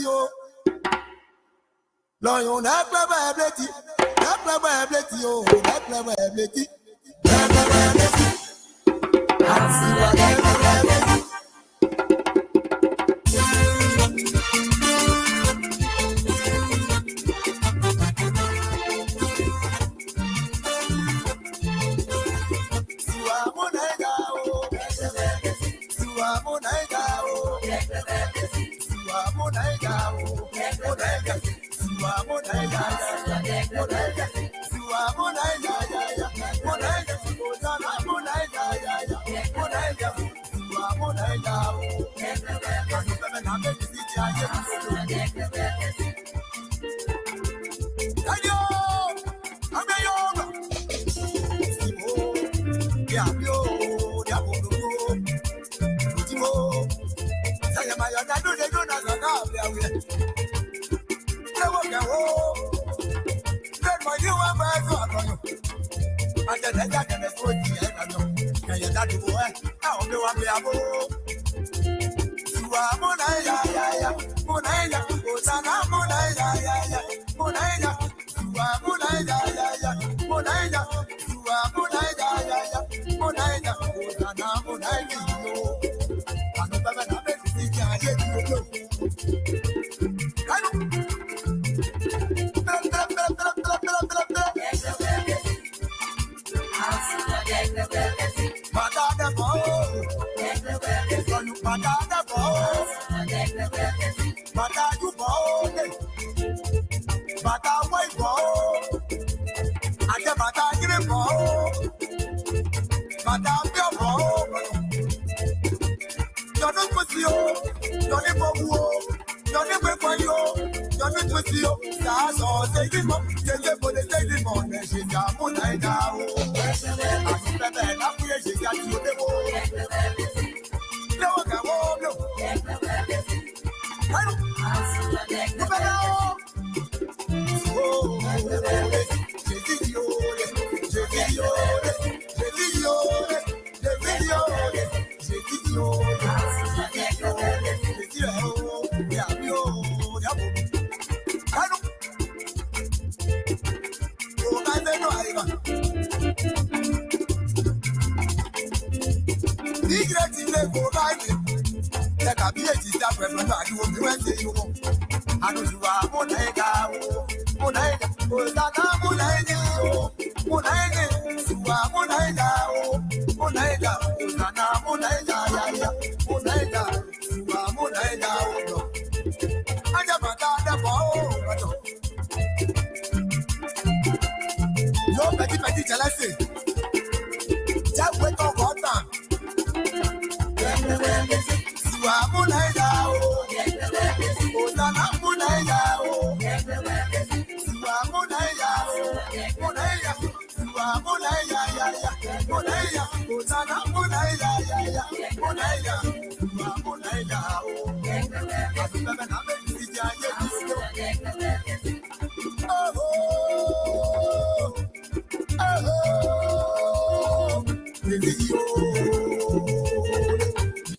yo. Lion, that play ability. That play ability, yo. That play ability. That play ability. I see what that play ability.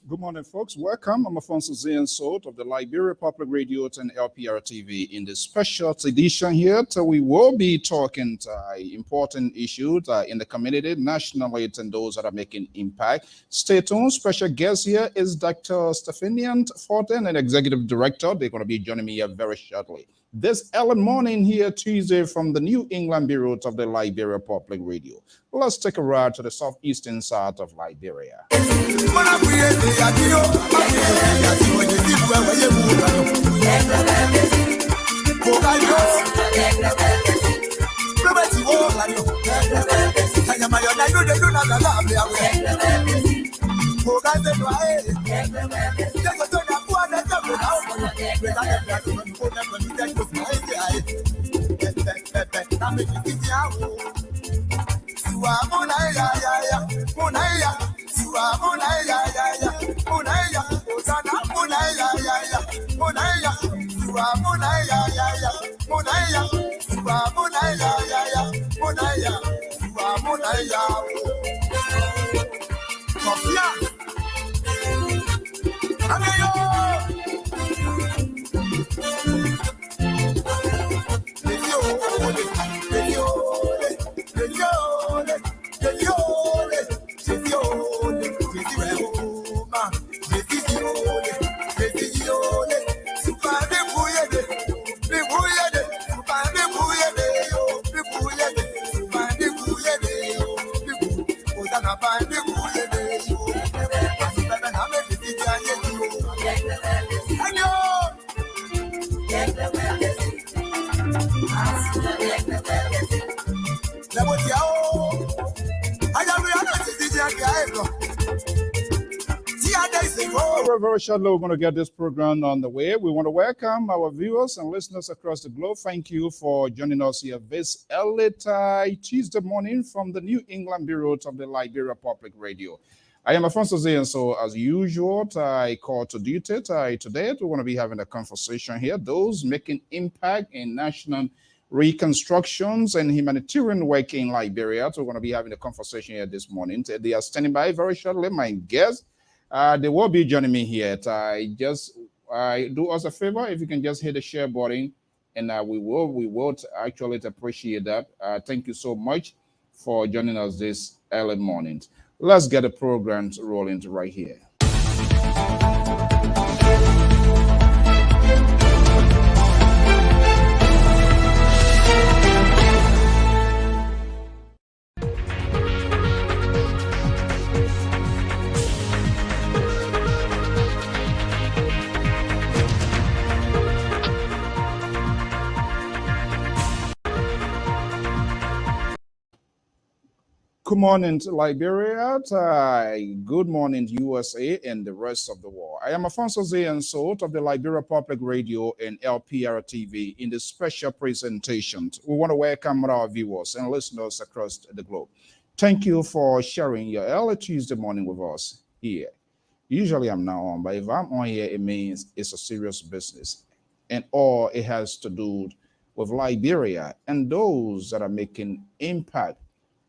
Good morning, folks. Welcome. I'm Afonso Zian of the Liberia Public Radio and Lpr-Tv. In this special edition here, we will be talking important issues in the community, nationally, and those that are making impact. Stay tuned. Special guest here is Dr. Stefania Forte, an executive director. They're going to be joining me here very shortly. This early morning here, Tuesday, from the New England Bureau of the Liberia Public Radio. Let's take a ride to the southeastern side of Liberia. Very shortly, we're going to get this program on the way. We want to welcome our viewers and listeners across the globe. Thank you for joining us here this early Tuesday morning from the New England Bureau of the Liberia Public Radio. I am Alfonso Z, and so as usual, I call to duty. Today, we're going to be having a conversation here. Those making impact in national reconstructions and humanitarian work in Liberia. So we're going to be having a conversation here this morning. They are standing by very shortly. My guests, they will be joining me here. I do us a favor if you can just hit the share button, and we will actually appreciate that. Thank you so much for joining us this early morning. Let's get the program rolling right here. Good morning, Liberia. Good morning, USA, and the rest of the world. I am Alfonso Z, and so of the Liberia Public Radio and Lpr-Tv in the special presentation. We want to welcome our viewers and listeners across the globe. Thank you for sharing your early Tuesday morning with us here. Usually I'm not on, but if I'm on here, it means it's a serious business. And all it has to do with Liberia and those that are making impact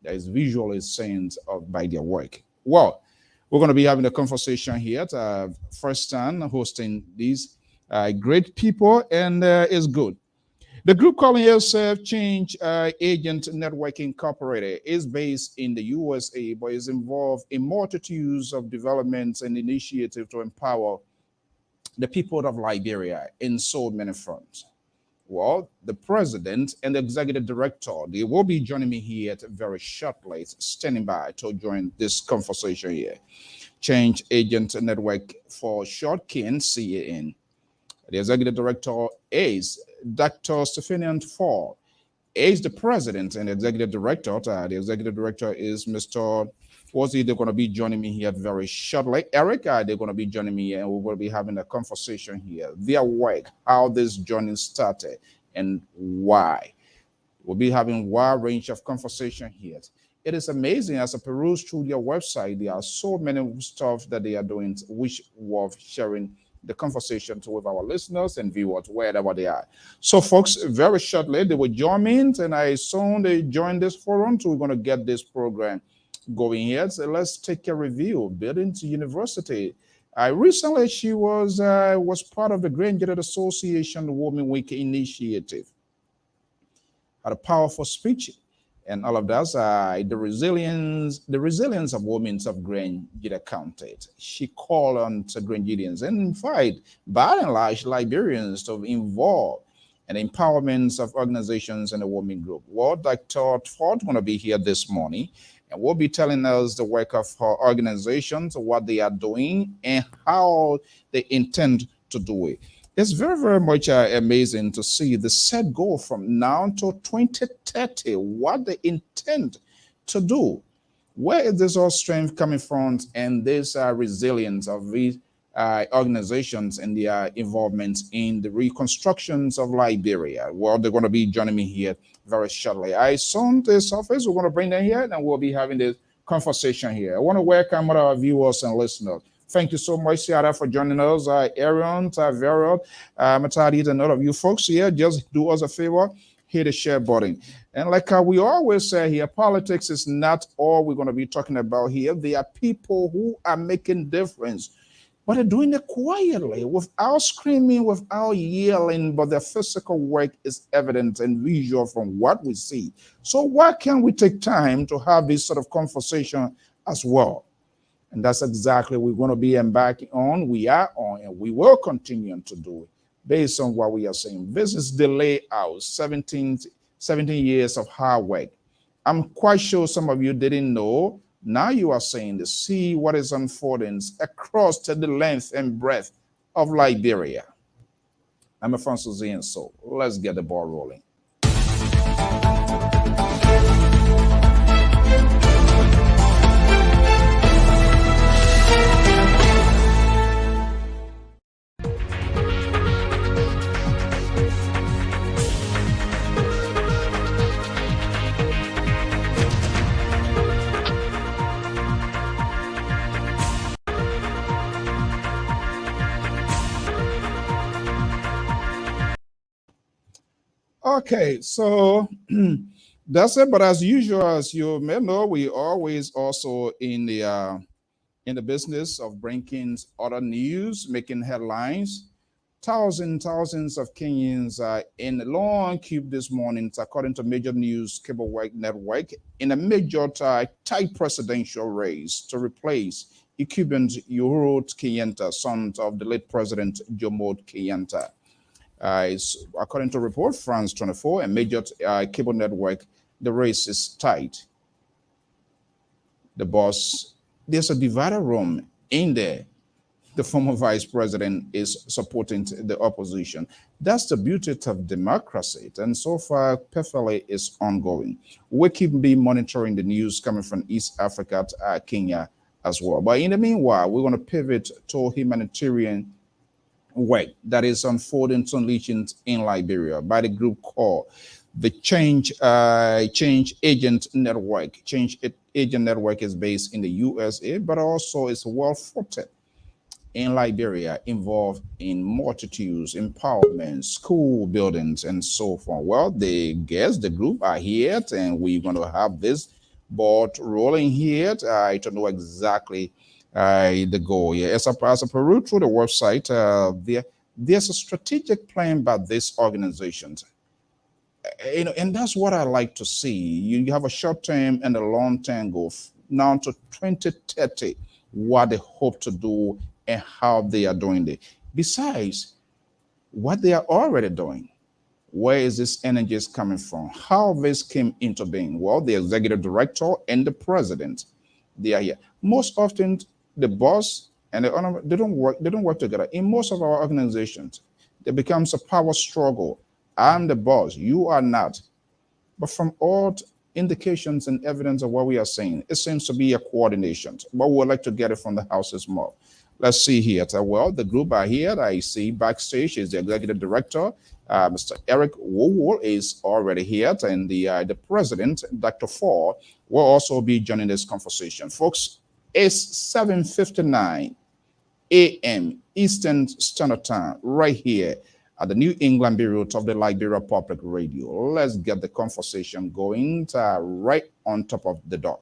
that is visually seen by their work. Well, we're going to be having a conversation here. First time hosting these great people, and it's good. The group calling itself Change Agent Network Incorporated is based in the USA, but is involved in multitudes of developments and initiatives to empower the people of Liberia in so many fronts. Well, the president and the executive director, they will be joining me here very shortly, standing by to join this conversation here. Change Agent Network for short, CAN. The executive director is Dr. Stefania Forte. Is the president and executive director. The executive director is Mr. They're going to be joining me here very shortly. Eric, they're going to be joining me here, and we're going to be having a conversation here. Their work, how this journey started, and why. We'll be having a wide range of conversation here. It is amazing as I peruse through their website. There are so many stuff that they are doing, which worth sharing the conversation with our listeners and viewers wherever they are. So, folks, very shortly they will join me, and I soon they join this forum. So we're going to get this program going here. So let's take a review. Building to University. Recently, she was part of the Graduate Association Women Week initiative. Had a powerful speech, and all of that. The resilience of women of Graduate counted. She called on to Granadians and in fact, by and large, Liberians to involve and empowerment of organizations and the women group. Well, Dr. Forte going to be here this morning, and will be telling us the work of her organizations, what they are doing, and how they intend to do it. It's very, very much amazing to see the set goal from now to 2030, what they intend to do. Where is this all strength coming from, and this resilience of these organizations and their involvement in the reconstructions of Liberia? Well, they're going to be joining me here very shortly. I saw this office. We're going to bring them here, and we'll be having this conversation here. I want to welcome all our viewers and listeners. Thank you so much, Ciara, for joining us. Aaron, Verot, Matadi, and all of you folks here. Just do us a favor, hit the share button. And like we always say here, politics is not all we're going to be talking about here. There are people who are making difference, but they're doing it quietly, without screaming, without yelling, but their physical work is evident and visual from what we see. So why can't we take time to have this sort of conversation as well? And that's exactly what we're going to be embarking on. We are on, and we will continue to do it based on what we are saying. This is the layout, 17 years of hard work. I'm quite sure some of you didn't know. Now you are saying to see what is unfolding across to the length and breadth of Liberia. I'm Alfonso Z, and so let's get the ball rolling. Okay, so that's it. But as usual, as you may know, we always also in the business of bringing other news, making headlines. Thousands of Kenyans are in a long queue this morning, according to major news cable network, in a major tight presidential race to replace incumbent Uhuru Kenyatta, son of the late President Jomo Kenyatta. According to report, France 24, a major cable network, the race is tight. The boss, there's a divided room in there. The former vice president is supporting the opposition. That's the beauty of democracy. And so far, perfectly is ongoing. We keep monitoring the news coming from East Africa to Kenya as well. But in the meanwhile, we're going to pivot to humanitarian work that is unfolding unleashing in Liberia by the group called the Change Agent Network. Agent Network is based in the USA, but also is well footed in Liberia, involved in multitudes, empowerment, school buildings, and so forth. Well, the guests, the group are here, and we're going to have this board rolling here. I don't know exactly the goal. Yeah, as a peruse through the website, there's a strategic plan by these organizations. And that's what I like to see. You have a short term and a long term goal now to 2030, what they hope to do and how they are doing it. Besides what they are already doing, where is this energy coming from? How this came into being? Well, the executive director and the president, they are here. Most often, the boss and the owner, they don't work. They don't work together. In most of our organizations, there becomes a power struggle. I'm the boss. You are not. But from all indications and evidence of what we are saying, it seems to be a coordination. But we would like to get it from the houses more. Let's see here. Well, the group are here. I see backstage is the executive director. Mr. Eric Wowo is already here, and the president, Dr. Forte, will also be joining this conversation. Folks, it's 7:59 a.m. Eastern Standard Time right here at the New England Bureau of the Liberia Public Radio. Let's get the conversation going right on top of the dot.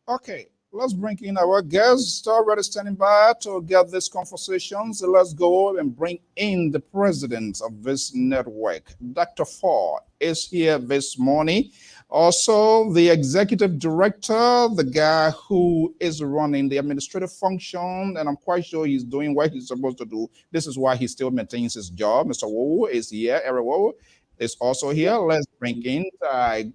Okay, let's bring in our guests already standing by to get this conversation. So let's go and bring in the president of this network. Dr. Forte is here this morning. Also, the executive director, the guy who is running the administrative function, and I'm quite sure he's doing what he's supposed to do. This is why he still maintains his job. Mr. Wowo is here. Eric Wowo is also here. Let's bring in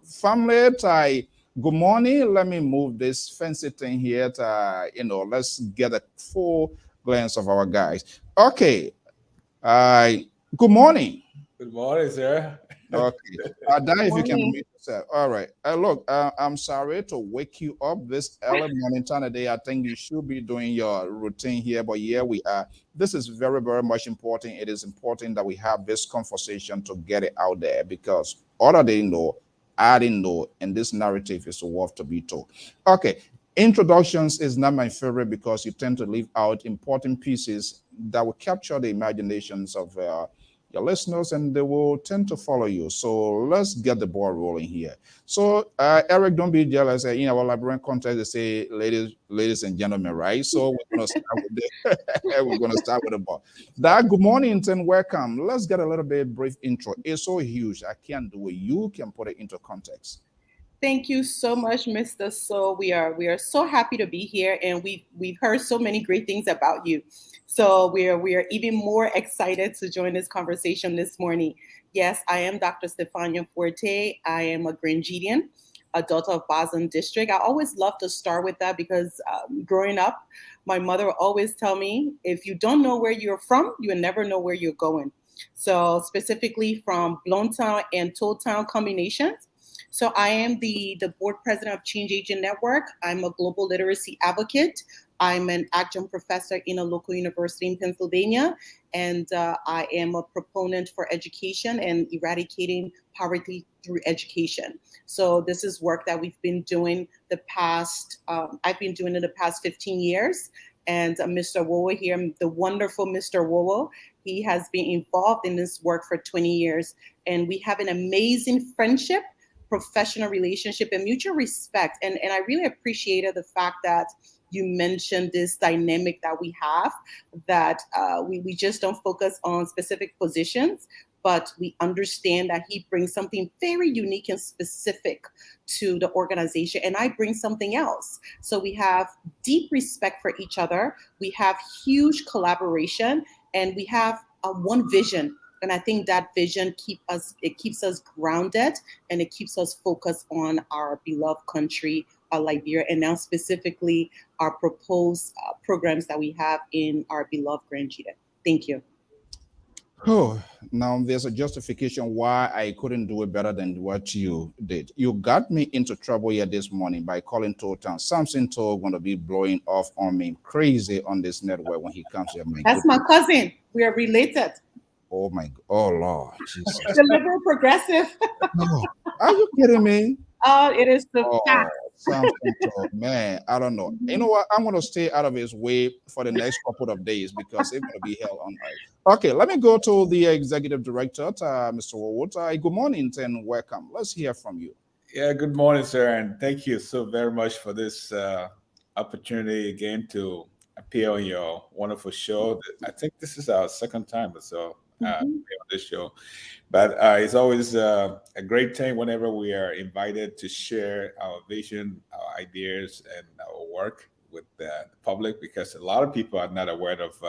family. Good morning. Let me move this fancy thing here. Let's get a full glance of our guys. Okay. Good morning. Good morning, sir. Okay. Dan, if you can mute yourself. All right. Look, I'm sorry to wake you up this early morning time today. I think you should be doing your routine here, but yeah, we are. This is very, very much important. It is important that we have this conversation to get it out there because other they know, I didn't know, and this narrative is worth to be told. Okay, introductions is not my favorite because you tend to leave out important pieces that will capture the imaginations of your listeners, and they will tend to follow you. So let's get the ball rolling here. So Eric, don't be jealous. In our Liberian context, they say ladies and gentlemen, right? So we're gonna start with we're gonna start with the ball. Dad, good morning and welcome. Let's get a little bit brief intro. It's so huge, I can't do it. You can put it into context. Thank you so much, Mr. So we are so happy to be here, and we've heard so many great things about you. So we are even more excited to join this conversation this morning. Yes, I am Dr. Stefania Forte. I am a Grangidian, a daughter of Bazan District. I always love to start with that because growing up, my mother would always tell me, if you don't know where you're from, you will never know where you're going. So specifically from Blowntown and Tolltown combinations. So I am the board president of Change Agent Network. I'm a global literacy advocate, I'm an adjunct professor in a local university in Pennsylvania, and I am a proponent for education and eradicating poverty through education. So this is work that we've been doing I've been doing it the past 15 years. And Mr. Wowo here, the wonderful Mr. Wowo, he has been involved in this work for 20 years. And we have an amazing friendship, professional relationship, and mutual respect. And I really appreciated the fact that you mentioned this dynamic that we have, that we just don't focus on specific positions, but we understand that he brings something very unique and specific to the organization, and I bring something else. So we have deep respect for each other, we have huge collaboration, and we have one vision. And I think that vision keeps us grounded, and it keeps us focused on our beloved country, Liberia, and now specifically our proposed programs that we have in our beloved Grandjita. Thank you. Oh, now there's a justification why I couldn't do it better than what you did. You got me into trouble here this morning by calling Total. Samson Toll going to be blowing off on me crazy on this network when he comes here. That's my cousin. We are related. Oh my, oh Lord, Jesus. The liberal progressive. Oh, are you kidding me? It is the fact. Man, I don't know. You know what? I'm going to stay out of his way for the next couple of days because it's going to be hell on earth. Okay, let me go to the executive director, Mr. Wood. Good morning and welcome. Let's hear from you. Yeah, good morning, sir, and thank you so very much for this opportunity again to appear on your wonderful show. I think this is our second time or so on this show, but it's always a great thing whenever we are invited to share our vision, our ideas, and our work with the public, because a lot of people are not aware of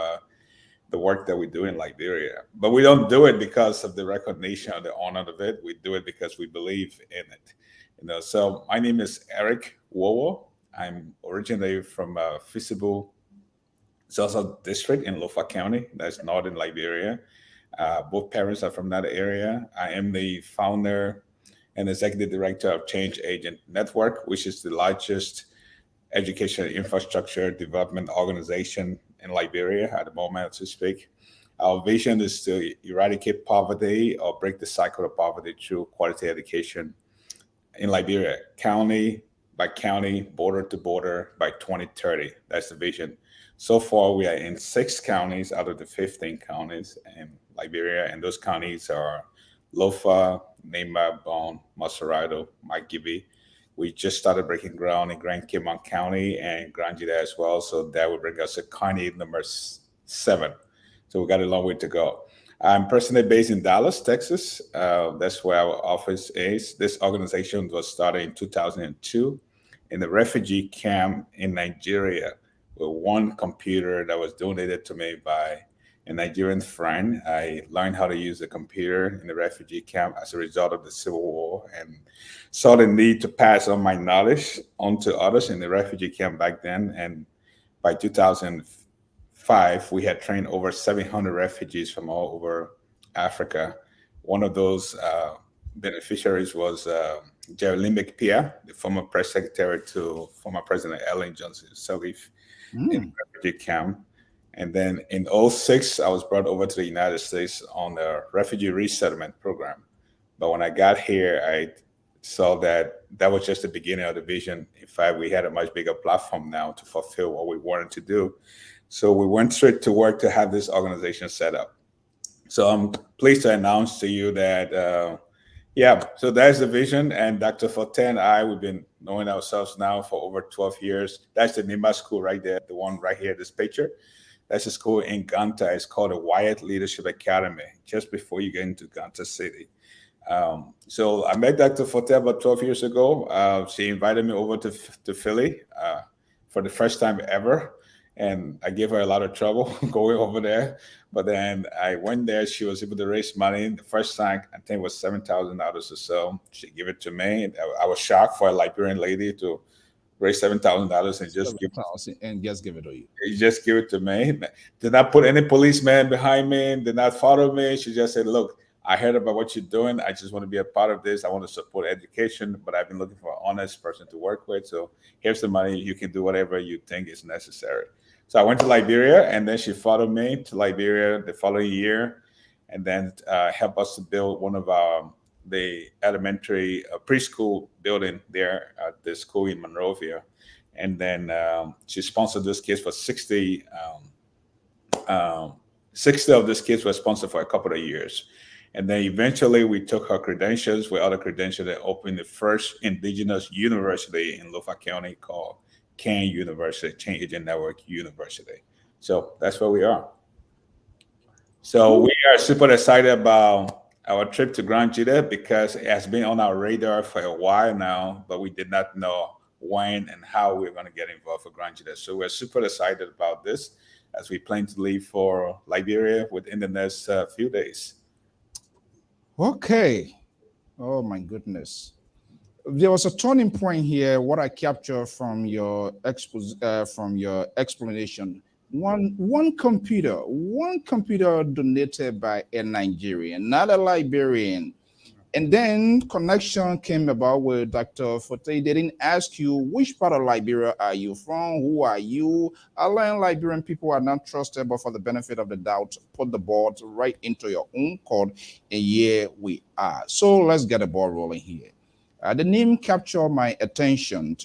the work that we do in Liberia. But we don't do it because of the recognition or the honor of it. We do it because we believe in it. You know, so my name is Eric Wowo. I'm originally from Feasible Zaza district in Lofa County. That's northern Liberia. Both parents are from that area. I am the founder and executive director of Change Agent Network, which is the largest education infrastructure development organization in Liberia at the moment, to speak. Our vision is to eradicate poverty or break the cycle of poverty through quality education in Liberia, county by county, border to border by 2030. That's the vision. So far, we are in 6 counties out of the 15 counties in Liberia, and those counties are Lofa, Nema, Bon, Maserado, Makibi. We just started breaking ground in Grand Kimon County and Grandjita as well, so that will bring us to county number 7. So we got a long way to go. I'm personally based in Dallas, Texas. That's where our office is. This organization was started in 2002 in the refugee camp in Nigeria with one computer that was donated to me by a Nigerian friend. I learned how to use a computer in the refugee camp as a result of the Civil War and saw the need to pass on my knowledge onto others in the refugee camp back then. And by 2005, we had trained over 700 refugees from all over Africa. One of those beneficiaries was Jerry Lpr-Tv, the former press secretary to former President Ellen Johnson Sirleaf in the refugee camp. And then in 2006, I was brought over to the United States on a refugee resettlement program. But when I got here, I saw that that was just the beginning of the vision. In fact, we had a much bigger platform now to fulfill what we wanted to do. So we went straight to work to have this organization set up. So I'm pleased to announce to you that, so that's the vision. And Dr. Forte and I, we've been knowing ourselves now for over 12 years. That's the NIMA school right there, the one right here, this picture. That's a school in Ganta. It's called the Wyatt Leadership Academy, just before you get into Ganta City. So I met Dr. Forte about 12 years ago. She invited me over to Philly for the first time ever. And I gave her a lot of trouble going over there. But then I went there. She was able to raise money. The first time, I think it was $7,000 or so. She gave it to me. I was shocked for a Liberian lady to raise $7,000 and just give it to you. You just give it to me. Did not put any policeman behind me. Did not follow me. She just said, "Look, I heard about what you're doing. I just want to be a part of this. I want to support education, but I've been looking for an honest person to work with. So here's the money. You can do whatever you think is necessary. So I went to Liberia, and then she followed me to Liberia the following year, and then helped us to build one of the elementary preschool building there at the school in Monrovia. And then she sponsored those kids for 60. 60 of these kids were sponsored for a couple of years. And then eventually we took her credentials with other credentials and opened the first indigenous university in Lofa County called CAN University, Change Agent Network University. So that's where we are. So we are super excited about our trip to Grand Jita because it has been on our radar for a while now, but we did not know when and how we were going to get involved for Grand Jita. So we're super excited about this as we plan to leave for Liberia within the next few days. Okay. Oh my goodness. There was a turning point here. What I captured from your explanation. One computer donated by a Nigerian, not a Liberian. And then connection came about with Dr. Forte. They didn't ask you which part of Liberia are you from, who are you. I learned Liberian people are not trusted, but for the benefit of the doubt, put the ball right into your own court, and here we are. So let's get the ball rolling here. The name captured my attention,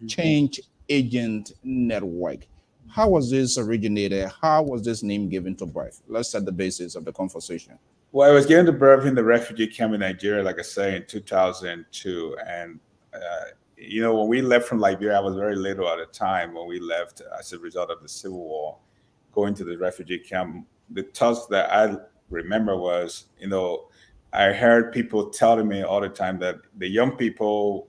Change Agent Network. How was this originated? How was this name given to birth? Let's set the basis of the conversation. Well, I was given to birth in the refugee camp in Nigeria, like I say, in 2002. And, when we left from Liberia, I was very little at the time when we left as a result of the Civil War, going to the refugee camp. The thoughts that I remember was, I heard people telling me all the time that the young people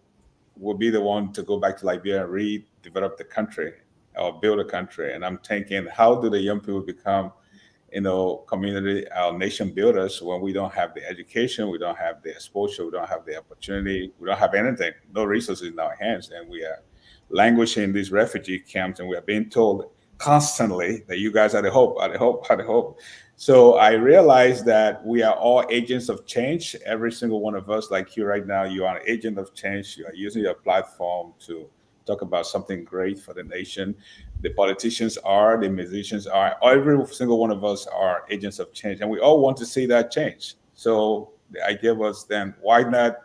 will be the one to go back to Liberia and redevelop the country or build a country. And I'm thinking, how do the young people become community, our nation builders when we don't have the education, we don't have the exposure, we don't have the opportunity, we don't have anything, no resources in our hands, and we are languishing in these refugee camps, and we are being told constantly that you guys are the hope, are the hope, are the hope. So I realized that we are all agents of change. Every single one of us, like you right now, you are an agent of change. You are using your platform to talk about something great for the nation. The politicians are, the musicians are, every single one of us are agents of change, and we all want to see that change. So the idea was then, why not?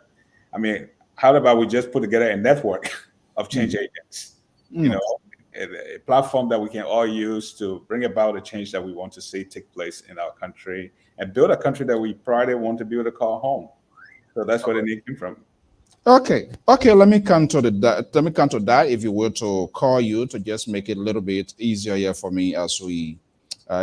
How about we just put together a network of change agents? A platform that we can all use to bring about the change that we want to see take place in our country and build a country that we proudly want to be able to call home. So that's where the name came from. Okay. Let me come to that. If you were to call you to just make it a little bit easier here for me as we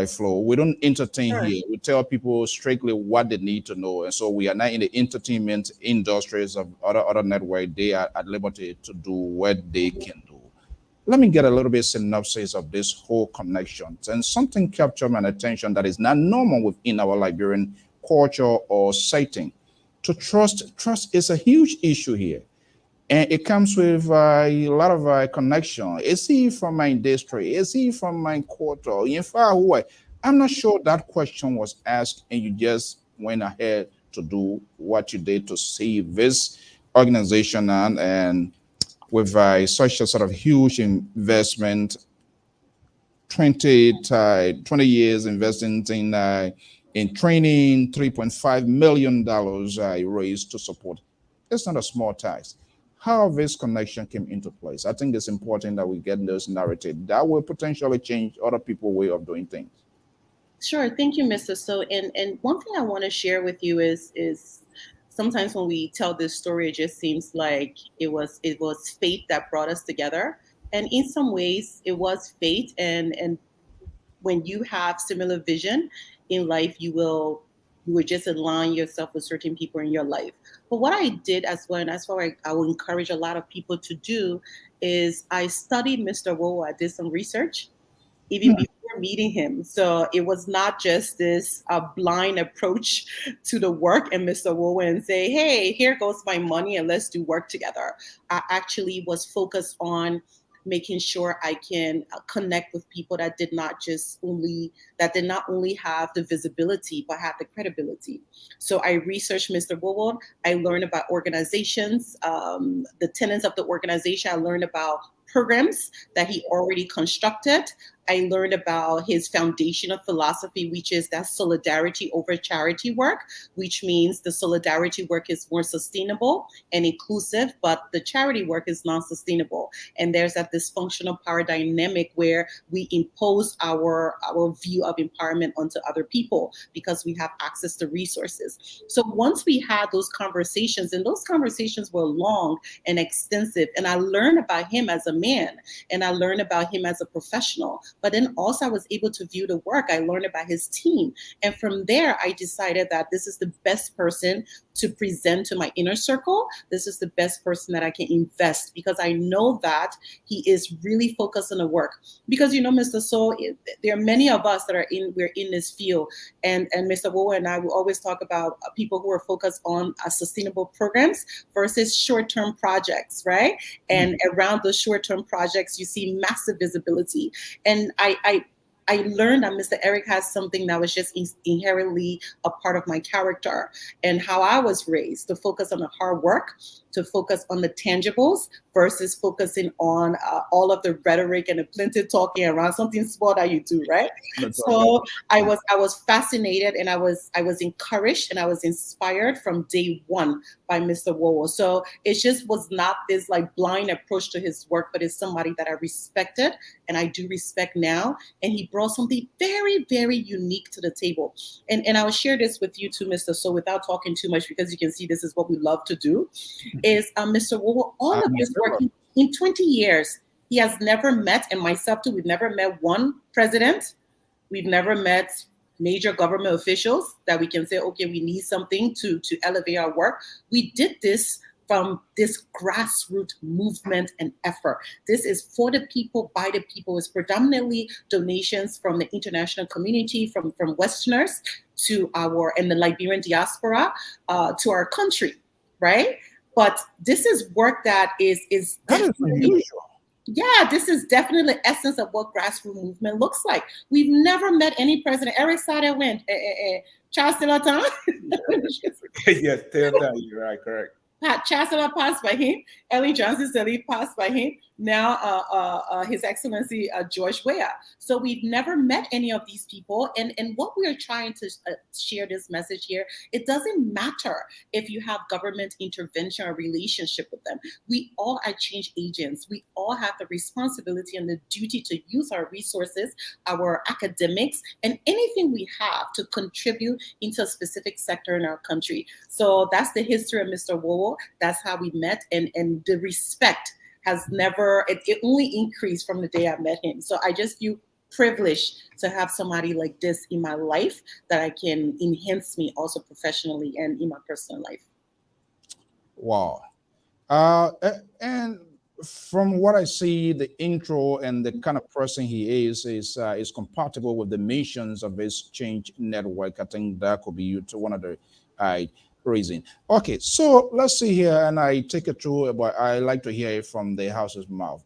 flow. We don't entertain here. We tell people strictly what they need to know, and so we are not in the entertainment industries of other network. They are at liberty to do what they can do. Let me get a little bit synopsis of this whole connection, and something captured my attention that is not normal within our Liberian culture or setting. To trust is a huge issue here, and it comes with a lot of connection. Is he from my industry? Is he from my quarter? In fact, I'm not sure that question was asked, and you just went ahead to do what you did to save this organization and with such a sort of huge investment, 20 years investing in training, $3.5 million raised to support. It's not a small task. How this connection came into place, I think it's important that we get this narrative that will potentially change other people's way of doing things. Sure, thank you, Mr. So. And one thing I want to share with you is sometimes when we tell this story, it just seems like it was fate that brought us together, and in some ways, it was fate. And when you have similar vision in life, you would just align yourself with certain people in your life. But what I did as well, and that's what I would encourage a lot of people to do, is I studied Mr. Wowo. I did some research even before meeting him. So it was not just this blind approach to the work and Mr. Wowo and say, hey, here goes my money and let's do work together. I actually was focused on making sure I can connect with people that did not only have the visibility, but had the credibility. So I researched Mr. Wowo. I learned about organizations, the tenets of the organization. I learned about programs that he already constructed. I learned about his foundational philosophy, which is that solidarity over charity work, which means the solidarity work is more sustainable and inclusive, but the charity work is non-sustainable. And there's that dysfunctional power dynamic where we impose our view of empowerment onto other people because we have access to resources. So once we had those conversations, and those conversations were long and extensive, and I learned about him as a man, and I learned about him as a professional. But then also I was able to view the work. I learned about his team. And from there, I decided that this is the best person to present to my inner circle. This is the best person that I can invest because I know that he is really focused on the work. Because, Mr. So, there are many of us that we're in this field. And Mr. Wowo and I will always talk about people who are focused on sustainable programs versus short-term projects, right? And around those short-term projects, you see massive visibility. And I learned that Mr. Eric has something that was just inherently a part of my character and how I was raised to focus on the hard work, to focus on the tangibles versus focusing on all of the rhetoric and the plenty talking around something small that you do, right? So I was fascinated and I was encouraged and I was inspired from day one by Mr. Wowo. So it just was not this like blind approach to his work, but it's somebody that I respected and I do respect now. And he brought something very, very unique to the table. And I will share this with you too, Mr. So without talking too much, because you can see this is what we love to do, is Mr. Wowo, all of his work in 20 years, he has never met, and myself too, we've never met one president. We've never met major government officials that we can say, okay, we need something to elevate our work. We did this from this grassroots movement and effort. This is for the people, by the people. It's predominantly donations from the international community, from Westerners to and the Liberian diaspora to our country, right? But this is work that is unusual. Yeah, this is definitely the essence of what grassroots movement looks like. We've never met any president. Eric Sada went. Charles Tillotson. Yes, Tillotson, you're right, correct. Pat Chancellor passed by him. Ellen Johnson Sirleaf passed by him. Now, His Excellency George Weah. So we've never met any of these people. And what we are trying to share this message here, it doesn't matter if you have government intervention or relationship with them. We all are change agents. We all have the responsibility and the duty to use our resources, our academics, and anything we have to contribute into a specific sector in our country. So that's the history of Mr. Wowo. That's how we met. And the respect has never, it only increased from the day I met him. So I just feel privileged to have somebody like this in my life that I can enhance me also professionally and in my personal life. Wow. And from what I see, the intro and the kind of person he is compatible with the missions of his change network. I think that could be one of the reason. Okay, so let's see here, and I take it through, but I like to hear it from the house's mouth.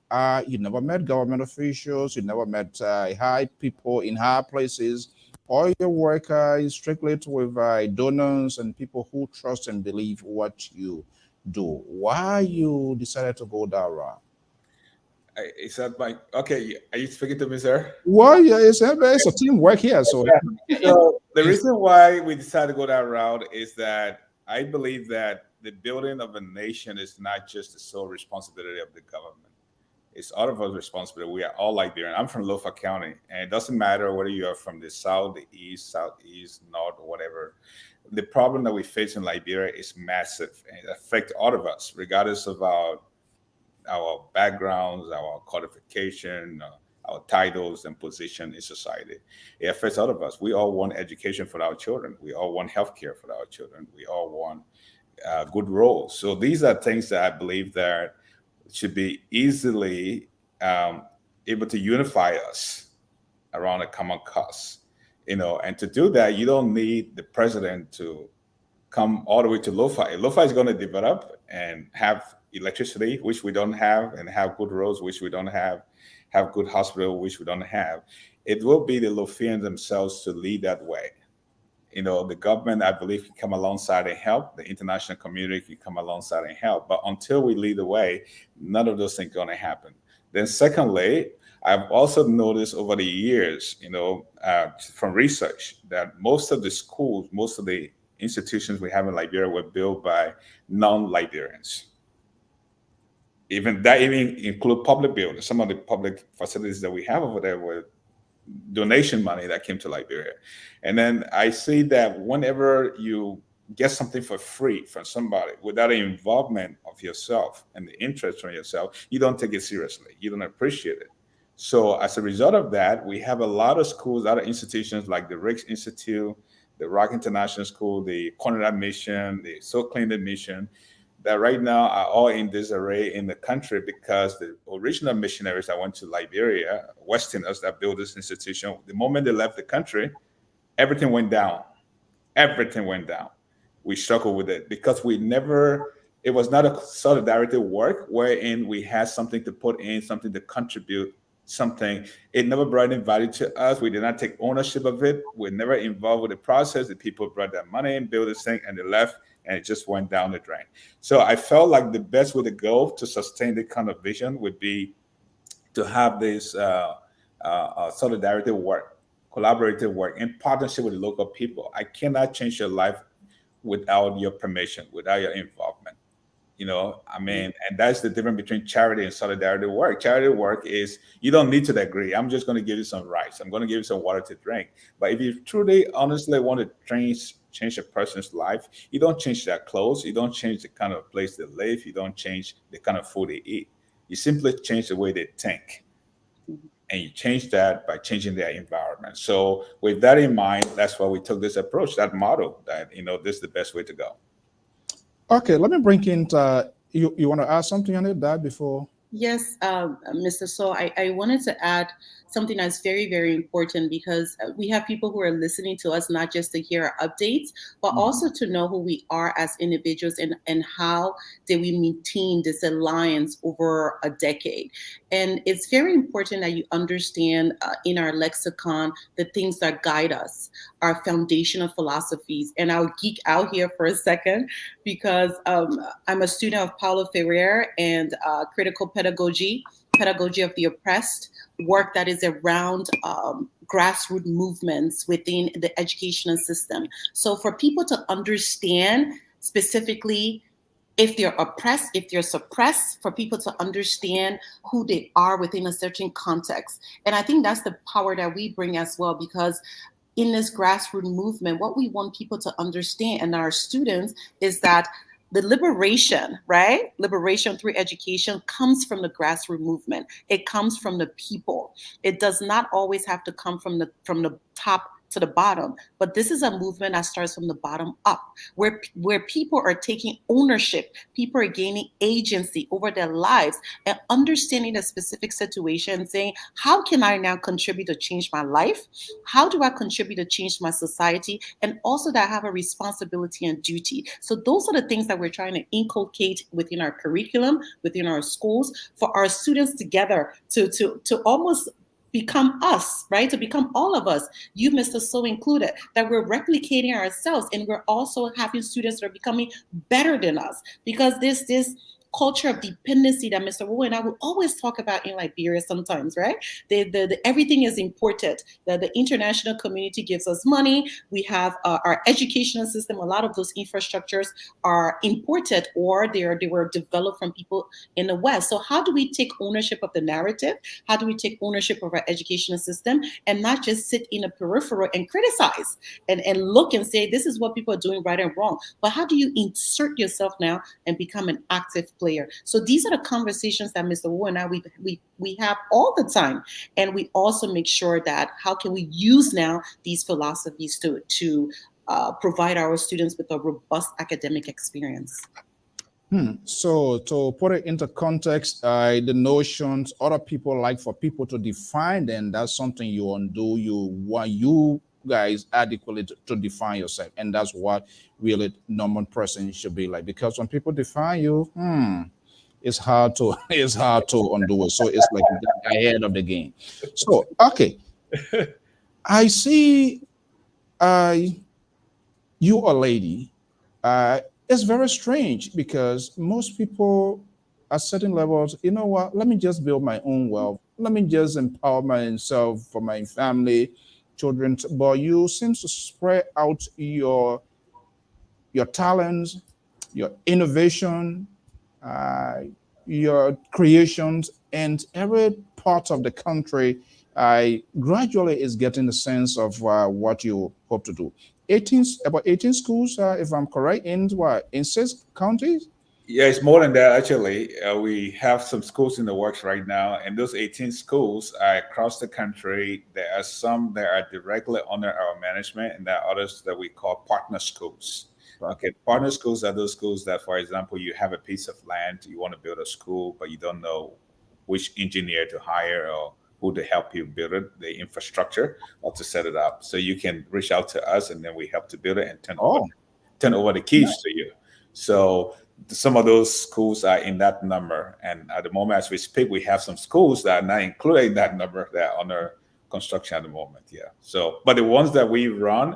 You never met government officials, you never met high people in high places. All your work is strictly with donors and people who trust and believe what you do. Why you decided to go that route? Is that okay? Are you speaking to me, sir? Well, yeah, it's a teamwork here. So the reason why we decided to go that route is that I believe that the building of a nation is not just the sole responsibility of the government. It's all of us responsibility. We are all Liberian. I'm from Lofa County, and it doesn't matter whether you are from the south, the east, southeast, north, or whatever. The problem that we face in Liberia is massive, and it affects all of us, regardless of our backgrounds, our qualification, our titles and position in society. It affects all of us. We all want education for our children. We all want healthcare for our children. We all want good roles. So these are things that I believe that should be easily able to unify us around a common cause. And to do that, you don't need the president to come all the way to lo-fi. Lo-fi is going to develop and have electricity, which we don't have, and have good roads, which we don't have good hospital, which we don't have. It will be the Lofians themselves to lead that way. The government, I believe, can come alongside and help. The international community can come alongside and help. But until we lead the way, none of those things are going to happen. Then secondly, I've also noticed over the years, from research, that most of the schools, most of the institutions we have in Liberia were built by non-Liberians. Even include public buildings. Some of the public facilities that we have over there were donation money that came to Liberia. And then I see that whenever you get something for free from somebody without the involvement of yourself and the interest from yourself, you don't take it seriously. You don't appreciate it. So as a result of that, we have a lot of schools, other institutions like the Riggs Institute, the Rock International School, the Conrad Mission, the So Clean Mission, that right now are all in disarray in the country because the original missionaries that went to Liberia, Westerners that built this institution, the moment they left the country, everything went down. Everything went down. We struggled with it because it was not a solidarity work wherein we had something to put in, something to contribute, something. It never brought any value to us. We did not take ownership of it. We're never involved with the process. The people brought their money and built this thing and they left. And it just went down the drain. So I felt like the best way to go to sustain the kind of vision would be to have this solidarity work, collaborative work in partnership with the local people. I cannot change your life without your permission, without your involvement. And that's the difference between charity and solidarity work. Charity work is you don't need to agree. I'm just going to give you some rice. I'm going to give you some water to drink. But if you truly, honestly want to change a person's life, you don't change their clothes. You don't change the kind of place they live. You don't change the kind of food they eat. You simply change the way they think. And you change that by changing their environment. So with that in mind, that's why we took this approach, that model that, this is the best way to go. Okay, let me bring in, you want to add something on it, Dad, before? Yes, Mr. So I wanted to add something that's very, very important because we have people who are listening to us, not just to hear our updates, but also to know who we are as individuals and how did we maintain this alliance over a decade. And it's very important that you understand in our lexicon the things that guide us, our foundational philosophies. And I'll geek out here for a second because I'm a student of Paulo Freire and critical pedagogy of the oppressed, work that is around grassroots movements within the educational system. So for people to understand specifically if they're oppressed, if they're suppressed, for people to understand who they are within a certain context. And I think that's the power that we bring as well, because in this grassroots movement, what we want people to understand and our students is that the liberation, right? Liberation through education comes from the grassroots movement. It comes from the people. It does not always have to come from the top to the bottom, but this is a movement that starts from the bottom up, where people are taking ownership, people are gaining agency over their lives and understanding the specific situation, saying, how can I now contribute to change my life? How do I contribute to change my society? And also that I have a responsibility and duty. So those are the things that we're trying to inculcate within our curriculum, within our schools, for our students together to almost become us, right? To become all of us, you, Mr. So included, that we're replicating ourselves and we're also having students that are becoming better than us, because this culture of dependency that Mr. Wu and I will always talk about in Liberia sometimes, right? The everything is imported. The international community gives us money. We have our educational system. A lot of those infrastructures are imported or they were developed from people in the West. So how do we take ownership of the narrative? How do we take ownership of our educational system and not just sit in a peripheral and criticize and look and say, this is what people are doing right and wrong. But how do you insert yourself now and become an active player? So these are the conversations that Mr. Wu and I, we have all the time. And we also make sure that how can we use now these philosophies to provide our students with a robust academic experience. So to put it into context, the notions other people like for people to define them, that's something you undo. You guys adequately to define yourself, and that's what really normal person should be like. Because when people define you, it's hard to it's hard to undo it. So it's like you get ahead of the game. So okay, I see. I you a lady. It's very strange because most people at certain levels, you know what? Let me just build my own wealth. Let me just empower myself for my family, children. But you seem to spread out your talents, your innovation, uh, your creations, and every part of the country gradually is getting the sense of what you hope to do. 18, about 18 schools, if I'm correct, in what, in 6 counties? Yeah, it's more than that actually. We have some schools in the works right now, and those 18 schools are across the country. There are some that are directly under our management, and there are others that we call partner schools. Okay, partner schools are those schools that, for example, you have a piece of land, you want to build a school, but you don't know which engineer to hire or who to help you build it, the infrastructure, or to set it up. So you can reach out to us, and then we help to build it and Oh, turn over the keys to you. So some of those schools are in that number, and at the moment as we speak, we have some schools that are not included in that number that are under construction at the moment. Yeah. So, but the ones that we run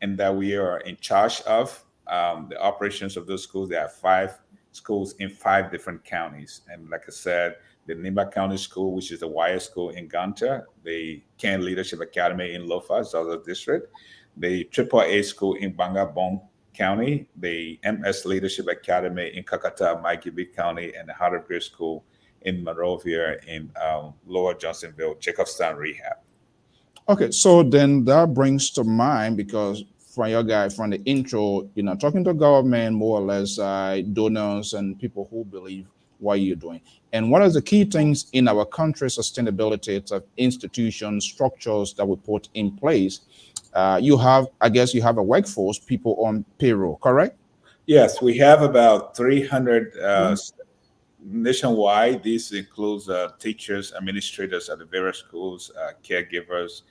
and that we are in charge of, the operations of those schools, there are 5 schools in 5 different counties. And like I said, the Nimba County School, which is the Wire School in Ganta, the Ken Leadership Academy in Lofa, Zaza District, the AAA School in Bangabong County, the MS Leadership Academy in Kakata, Maikibi County, and the Harvard Grade School in Monrovia in Lower Johnsonville, Jacobstown Rehab. okay. So then that brings to mind, because from your guy from the intro, talking to government, more or less donors and people who believe what you're doing. And one of the key things in our country sustainability, it's institutions, structures that we put in place. I guess you have a workforce, people on payroll, correct? Yes, we have about 300 nationwide. This includes teachers, administrators at the various schools, caregivers,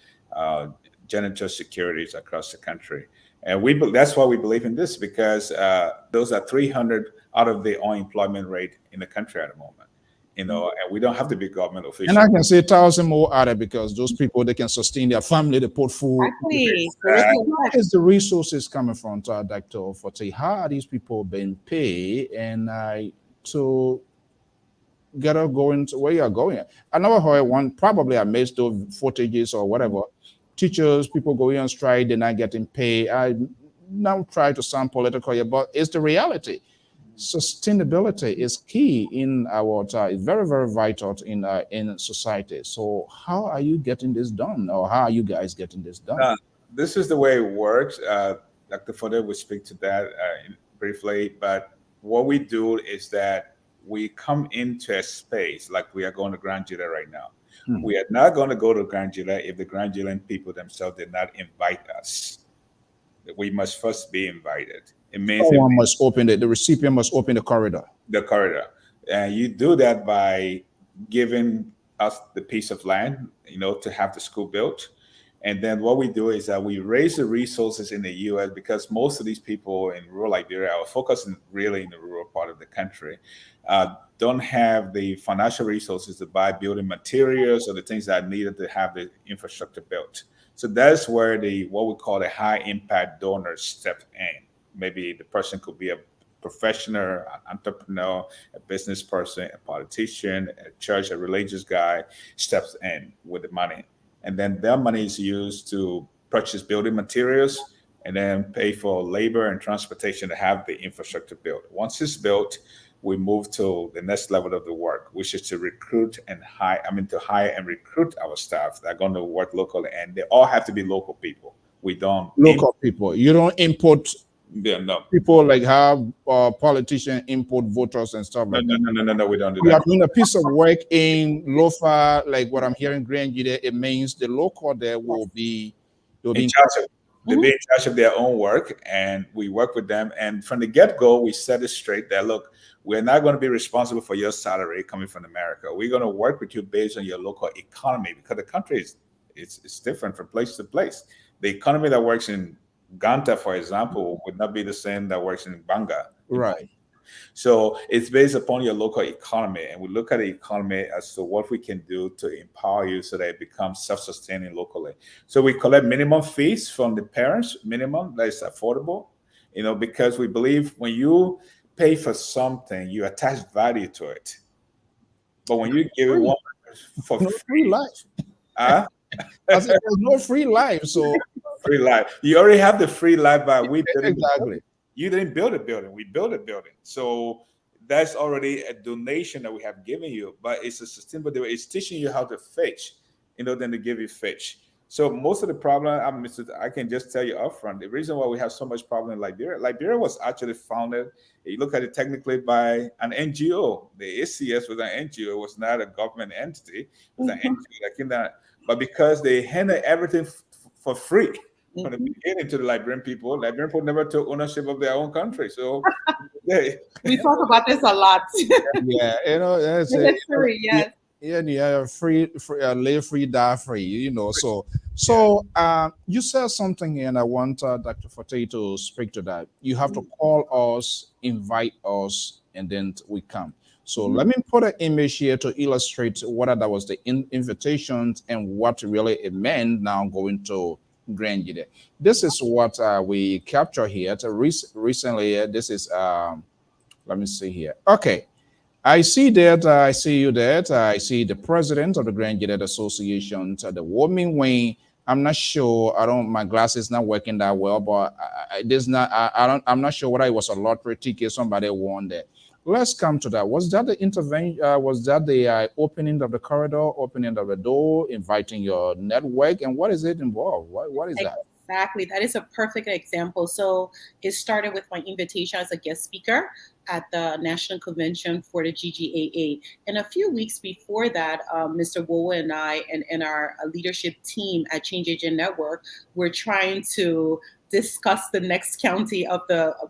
janitor securities across the country. And that's why we believe in this, because those are 300 out of the unemployment rate in the country at the moment. And we don't have to be government officials. And I can say 1,000 more out of, because those people, they can sustain their family, they put food. Exactly. Where is the resources coming from, Dr. Forte? How are these people being paid and to get her going to where you're going? I never heard one, probably I missed those footages or whatever. Teachers, people going on strike, they're not getting paid. I now try to sound political here, but it's the reality. Sustainability is key in our it's very, very vital in society. So how are you getting this done, or how are you guys getting this done? This is the way it works. Dr. Forte will speak to that briefly, but what we do is that we come into a space like we are going to Grand Gila right now. We are not going to go to Grand Gila if the Grand Gilan people themselves did not invite us. We must first be invited. It means someone must open the recipient must open the corridor. The corridor. And you do that by giving us the piece of land, to have the school built. And then what we do is that we raise the resources in the U.S. because most of these people in rural Liberia are focusing really in the rural part of the country, don't have the financial resources to buy building materials or the things that are needed to have the infrastructure built. So that's where what we call a high impact donor stepped in. Maybe the person could be a professional, an entrepreneur, a business person, a politician, a church, a religious guy steps in with the money. And then their money is used to purchase building materials and then pay for labor and transportation to have the infrastructure built. Once it's built, we move to the next level of the work, which is to hire and recruit our staff that are going to work locally. And they all have to be local people. We don't people. You don't import people like how politicians import voters and stuff like that. No, we don't do that. We are doing a piece of work in Lofa, like what I'm hearing, Grand Gila. It means the local there will be in charge of. They'll be in charge of their own work, and we work with them. And from the get-go, we set it straight that, look, we're not going to be responsible for your salary coming from America. We're going to work with you based on your local economy, because the country is different from place to place. the economy that works in Ganta, for example, would not be the same that works in Banga. Right. So it's based upon your local economy, and we look at the economy as to what we can do to empower you so that it becomes self-sustaining locally. So we collect minimum fees from the parents, minimum that is affordable, because we believe when you pay for something, you attach value to it. But when you give it one for free life, I said, there's no free life, so free life. You already have the free life by we exactly. You didn't build a building. We built a building. So that's already a donation that we have given you, but it's a sustainable. It's teaching you how to fish, than to give you fish. So most of the problem, I can just tell you upfront, the reason why we have so much problem in Liberia was actually founded, you look at it technically, by an NGO. The ACS was an NGO. It was not a government entity. It was an NGO. But because they handed everything for free, from the beginning to the Liberian people never took ownership of their own country. So we talk about this a lot. Yeah, that's true. Yes. Yeah, free, live free, die free. You said something here, and I want Dr. Forte to speak to that. You have to call us, invite us, and then we come. So let me put an image here to illustrate whether that was the invitations and what really it meant now going to Grand Gide. This is what we capture here. Recently, this is, let me see here. Okay. I see that. I see you that. I see the president of the Grand Gide Association, the woman wing. I'm not sure. My glasses not working that well, but I'm not sure whether it was a lottery ticket somebody won that. Let's come to that. Was that the intervention? Was that the opening of the corridor, opening of the door, inviting your network? And what is it involved? What is that? Exactly. That is a perfect example. So it started with my invitation as a guest speaker at the National Convention for the GGAA. And a few weeks before that, Mr. Wowo and I and our leadership team at Change Agent Network were trying to discuss the next county of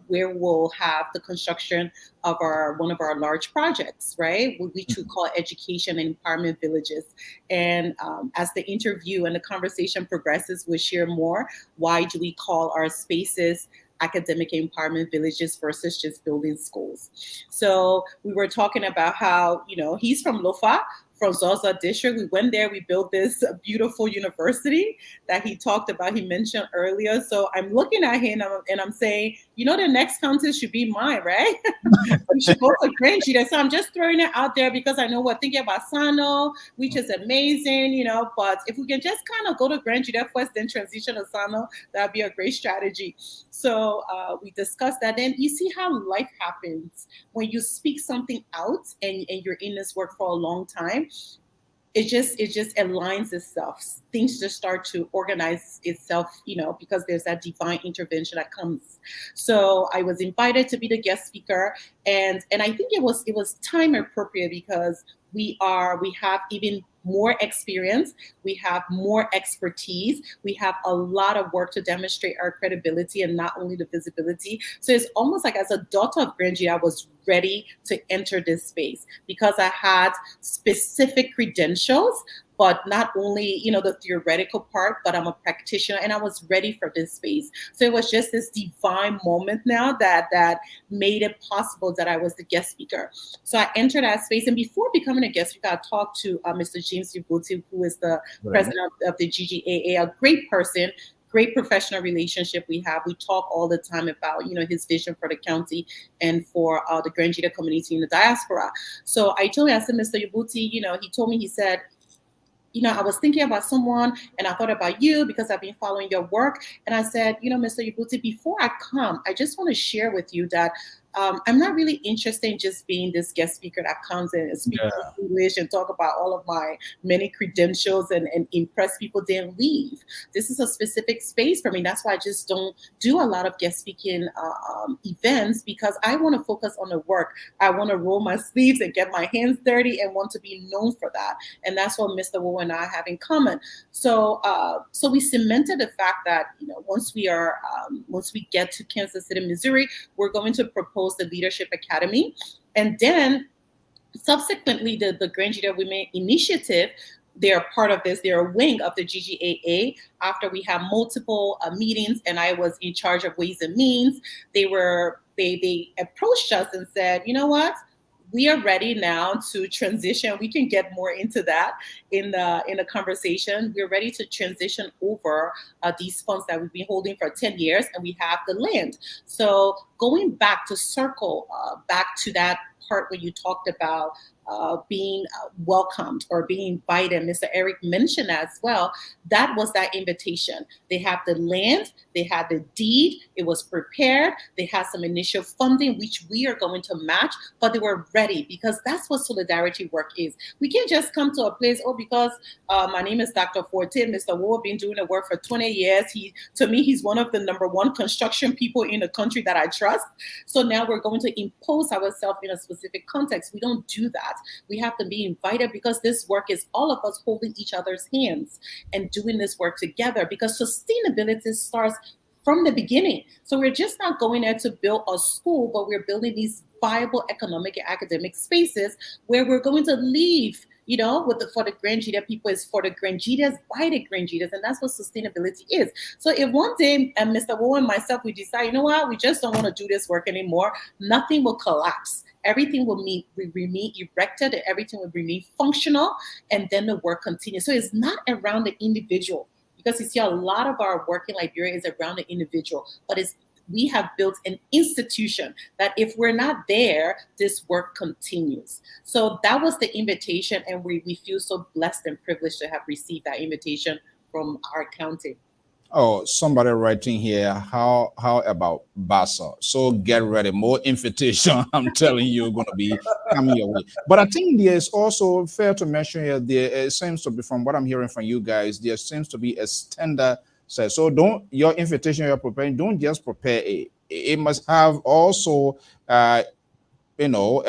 where we'll have the construction of one of our large projects, right? Which we call education and empowerment villages. And as the interview and the conversation progresses, we'll share more. Why do we call our spaces academic empowerment villages versus just building schools? So we were talking about how, he's from Lofa, from Zosa district. We went there, we built this beautiful university that he talked about, he mentioned earlier. So I'm looking at him and I'm saying, the next county should be mine, right? We should go to Grand Gide. So I'm just throwing it out there because I know we're thinking about Sano, which is amazing, but if we can just kind of go to Grand Gide first, then transition to Sano, that'd be a great strategy. So we discussed that. Then you see how life happens when you speak something out and you're in this work for a long time. It just aligns itself. Things just start to organize itself, because there's that divine intervention that comes. So I was invited to be the guest speaker, and I think it was time appropriate because we have even more experience, we have more expertise, we have a lot of work to demonstrate our credibility and not only the visibility. So it's almost like as a daughter of Grand Gide, I was ready to enter this space because I had specific credentials, but not only, the theoretical part, but I'm a practitioner and I was ready for this space. So it was just this divine moment now that made it possible that I was the guest speaker. So I entered that space. And before becoming a guest speaker, I talked to Mr. James Ubuti, who is the president of the GGAA, a great person, great professional relationship we have. We talk all the time about, his vision for the county and for the Grand Gide community in the diaspora. So I told him, I said, Mr. Ubuti, he told me, he said, I was thinking about someone and I thought about you because I've been following your work. And I said, Mr. Ubuti, before I come, I just want to share with you that I'm not really interested in just being this guest speaker that comes in and speaks English and talk about all of my many credentials and impress people, then leave. This is a specific space for me. That's why I just don't do a lot of guest speaking events, because I want to focus on the work. I want to roll my sleeves and get my hands dirty and want to be known for that. And that's what Mr. Wowo and I have in common. So we cemented the fact that, once we get to Kansas City, Missouri, we're going to propose the Leadership Academy. And then subsequently, the Grand Gide Women Initiative they're part of this. They're a wing of the GGAA. After we have multiple meetings, and I was in charge of Ways and Means, they approached us and said, you know what? We are ready now to transition. We can get more into that in the conversation. We're ready to transition over these funds that we've been holding for 10 years, and we have the land. So going back to circle back to that part where you talked about being welcomed or being invited, Mr. Eric mentioned as well, that was that invitation. They have the land, they had the deed, it was prepared, they had some initial funding, which we are going to match, but they were ready, because that's what solidarity work is. We can't just come to a place, oh, because my name is Dr. Forte, Mr. Wu, been doing the work for 20 years. To me, he's one of the #1 construction people in the country that I trust. So now we're going to impose ourselves in a specific context. We don't do that. We have to be invited, because this work is all of us holding each other's hands and doing this work together, because sustainability starts from the beginning. So we're just not going there to build a school, but we're building these viable economic and academic spaces where we're going to leave, for the Granjida people, is for the Granjidas, by the Granjidas, and that's what sustainability is. So if one day, Mr. Wu and myself, we decide, you know what, we just don't want to do this work anymore, nothing will collapse. Everything will remain erected, and everything will remain functional, and then the work continues. So it's not around the individual, because you see a lot of our work in Liberia is around the individual, but we have built an institution that if we're not there, this work continues. So that was the invitation, and we feel so blessed and privileged to have received that invitation from our county. Oh, somebody writing here, how about Bassa? So get ready, more invitation. I'm telling you, going to be coming your way. But I think there's also fair to mention here, there seems to be, from what I'm hearing from you guys, there seems to be a standard set. So don't, your invitation you're preparing, don't just prepare it must have also a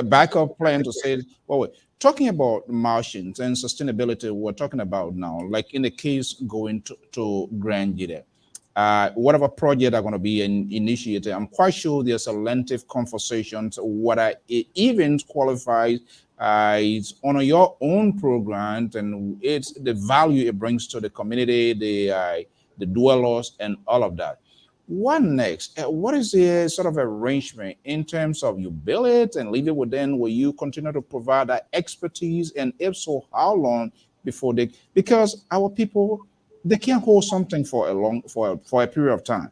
backup plan to say, well, wait, talking about Martians and sustainability, we're talking about now, like in the case going to Grand Gide, whatever project are going to be initiated, I'm quite sure there's a lengthy conversations whether it even qualifies it's on your own program, and it's the value it brings to the community, the dwellers, and all of that. What next? What is the sort of arrangement in terms of you build it and leave it within? Will you continue to provide that expertise? And if so, how long before because our people, they can't hold something for a period of time.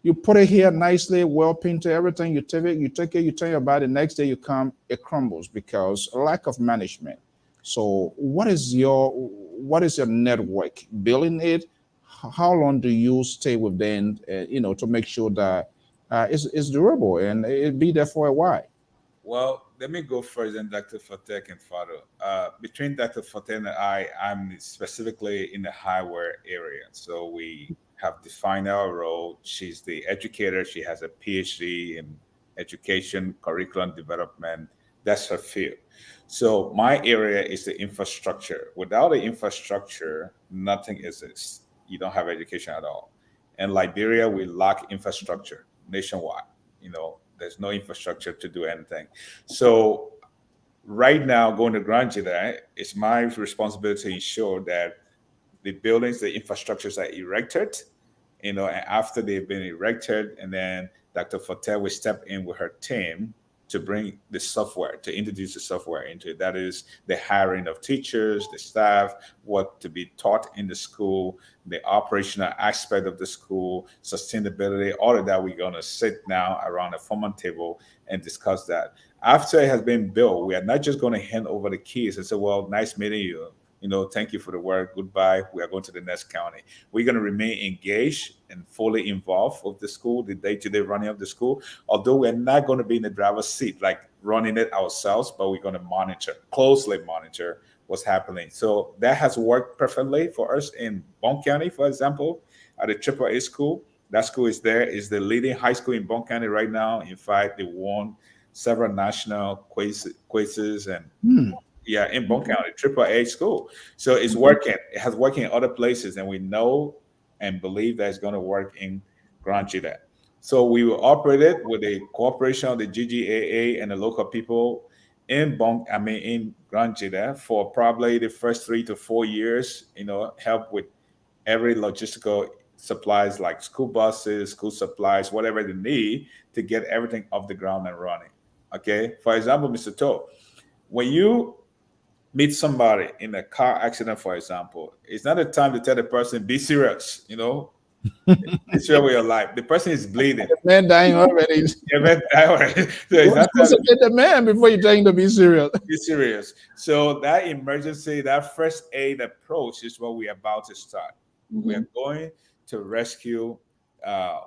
You put it here nicely, well painted, everything. You take it, you tell your body. Next day you come, it crumbles because lack of management. So what is your network building it? How long do you stay with them, to make sure that it's durable and it be there for a while? Well, let me go first, and Dr. Forte can follow. Between Dr. Forte and I'm specifically in the highware area. So we have defined our role. She's the educator. She has a PhD in education, curriculum development. That's her field. So my area is the infrastructure. Without the infrastructure, nothing exists. You don't have education at all. In Liberia, we lack infrastructure nationwide. There's no infrastructure to do anything. So right now, going to Granjida, it's my responsibility to ensure that the buildings, the infrastructures are erected, and after they've been erected, and then Dr. Forte will step in with her team to bring the software, to introduce the software into it. That is the hiring of teachers, the staff, what to be taught in the school, the operational aspect of the school, sustainability, all of that. We're going to sit now around a formal table and discuss that. After it has been built, we are not just going to hand over the keys and say, well, nice meeting you. Thank you for the work. Goodbye. We are going to the next county. We're going to remain engaged and fully involved with the school, the day-to-day running of the school. Although we're not going to be in the driver's seat, like running it ourselves, but we're going to closely monitor what's happening. So that has worked perfectly for us in Bon County, for example, at the AAA school. That school is the leading high school in Bon County right now. In fact, they won several national quizzes and yeah, in Bon County, AAA school. So it's working. It has worked in other places, and we know and believe that it's going to work in Granjida. So we will operate it with the cooperation of the GGAA and the local people. in Grand Jida for probably the first 3 to 4 years, help with every logistical supplies like school buses, school supplies, whatever they need to get everything off the ground and running. Okay. For example, Mr. Toe, when you meet somebody in a car accident, for example, it's not a time to tell the person, be serious, it's your way of life. The person is bleeding. The man dying already. The man dying already. So it's not supposed to get the man before you tell him to be serious. Be serious. So that emergency, that first aid approach is what we're about to start. Mm-hmm. We are going to rescue.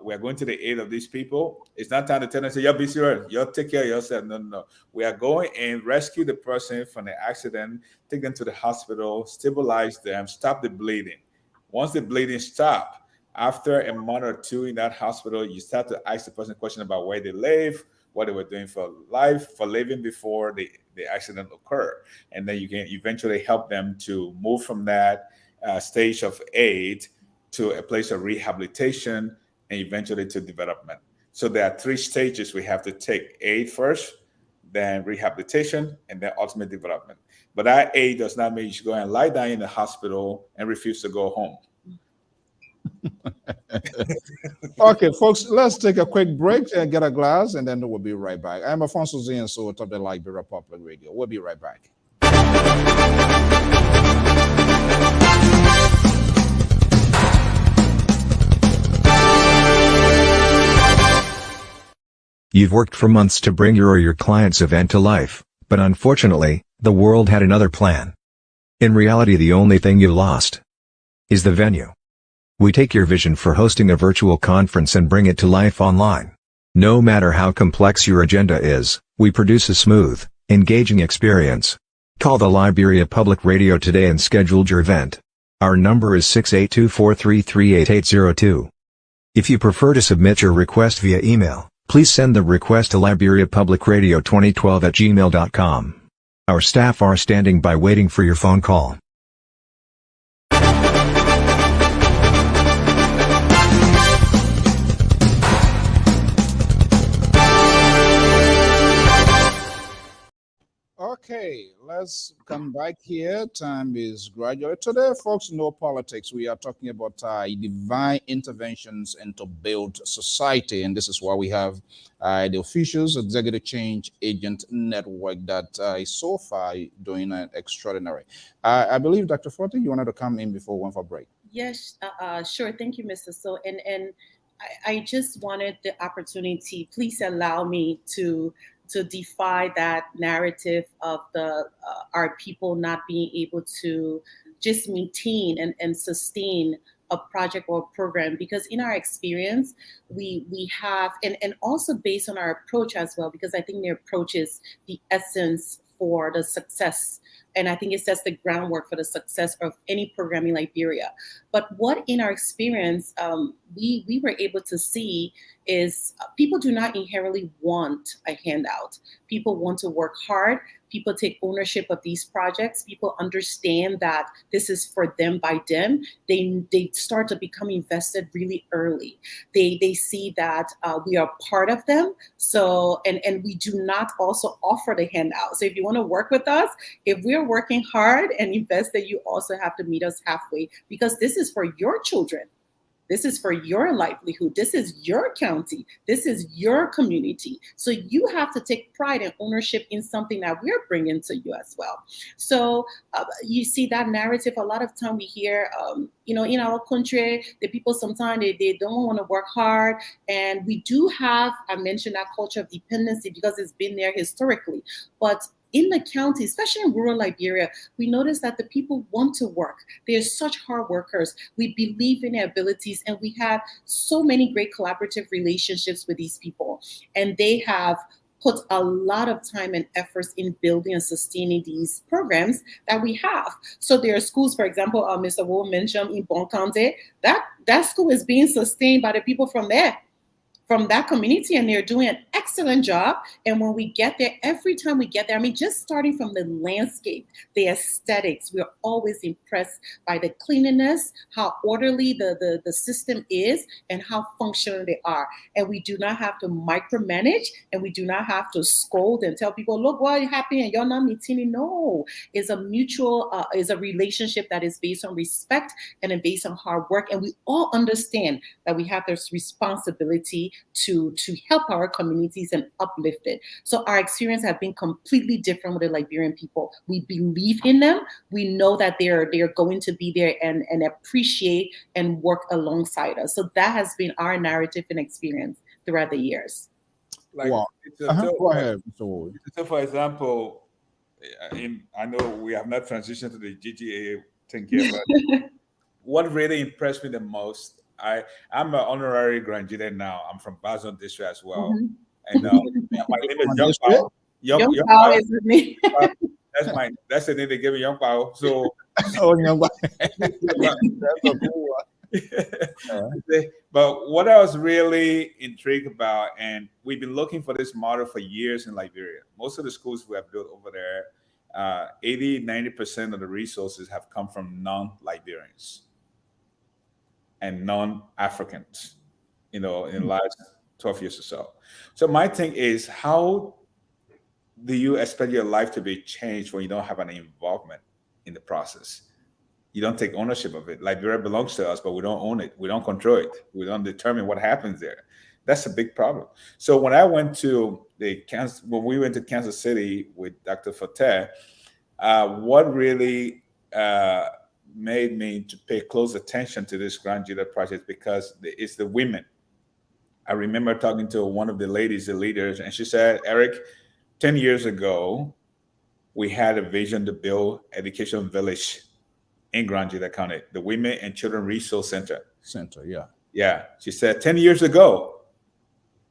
We are going to the aid of these people. It's not time to tell them, say, be serious. You'll take care of yourself. No. We are going and rescue the person from the accident, take them to the hospital, stabilize them, stop the bleeding. Once the bleeding stops, after a month or 2 in that hospital, you start to ask the person a question about where they live, what they were doing for living before the accident occurred. And then you can eventually help them to move from that stage of aid to a place of rehabilitation and eventually to development. So there are 3 stages we have to take: aid first, then rehabilitation, and then ultimate development. But that aid does not mean you should go and lie down in the hospital and refuse to go home. Okay, folks, let's take a quick break and get a glass, and then we'll be right back. I'm Alfonso Zienso of the Liberia Public Radio. We'll be right back. You've worked for months to bring your or your client's event to life, but unfortunately, the world had another plan. In reality, the only thing you lost is the venue. We take your vision for hosting a virtual conference and bring it to life online. No matter how complex your agenda is, we produce a smooth, engaging experience. Call the Liberia Public Radio today and schedule your event. Our number is 682-433-8802. If you prefer to submit your request via email, please send the request to liberiapublicradio2012@gmail.com. Our staff are standing by waiting for your phone call. Okay, let's come back here. Time is gradual. Today, folks, no politics. We are talking about divine interventions and to build society. And this is why we have the Officials Executive Change Agent Network that is so far doing extraordinary. I believe, Dr. Forte, you wanted to come in before we went for break. Yes, sure. Thank you, Mr. So. And I just wanted the opportunity. Please allow me to defy that narrative of our people not being able to just maintain and sustain a project or a program, because in our experience we have and also based on our approach as well, because I think the approach is the essence for the success. And I think it sets the groundwork for the success of any program in Liberia. But what in our experience we were able to see is people do not inherently want a handout. People want to work hard. People take ownership of these projects. People understand that this is for them by them. They start to become invested really early. They see that we are part of them. So and we do not also offer the handout. So if you want to work with us, if we're working hard and invested, you also have to meet us halfway, because this is for your children. This is for your livelihood. This is your county. This is your community. So you have to take pride and ownership in something that we're bringing to you as well. So you see that narrative a lot of time we hear, in our country, the people sometimes they don't want to work hard. And we do have, I mentioned that culture of dependency because it's been there historically. But in the county, especially in rural Liberia, we notice that the people want to work. They are such hard workers. We believe in their abilities, and we have so many great collaborative relationships with these people. And they have put a lot of time and efforts in building and sustaining these programs that we have. So there are schools, for example, Mr. Wu mentioned in Bon County, that school is being sustained by the people from there. from that community, and they're doing an excellent job. And when we get there, every time we get there, I mean, just starting from the landscape, the aesthetics, we're always impressed by the cleanliness, how orderly the system is, and how functional they are. And we do not have to micromanage, and we do not have to scold and tell people, look what happened and you're not meeting it. No, it's a mutual, is a relationship that is based on respect and based on hard work. And we all understand that we have this responsibility to help our communities and uplift it. So our experience has been completely different with the Liberian people. We believe in them. We know that they're going to be there and appreciate and work alongside us. So that has been our narrative and experience throughout the years. Like, Wow. Go ahead. So for example, I know we have not transitioned to the GGA thing yet, but what really impressed me the most, I'm an honorary graduate now. I'm from Bazon District as well. And my name is Young Pao. Young Pao is the name. That's the name they gave me, Young Pao. So Young Pao. That's a cool one. But what I was really intrigued about, and we've been looking for this model for years in Liberia. Most of the schools we have built over there, 80-90% of the resources have come from non-Liberians and non-Africans, in the last 12 years or so. So my thing is, how do you expect your life to be changed when you don't have any involvement in the process? You don't take ownership of it. Liberia belongs to us, but we don't own it. We don't control it. We don't determine what happens there. That's a big problem. So when I went to when we went to Kansas City with Dr. Forte, what really made me to pay close attention to this Grand Jila project, because it's the women. I remember talking to one of the ladies, the leaders, and she said, Eric, 10 years ago, we had a vision to build education village in Grand Jila County, the Women and Children Resource Center. Yeah. She said 10 years ago.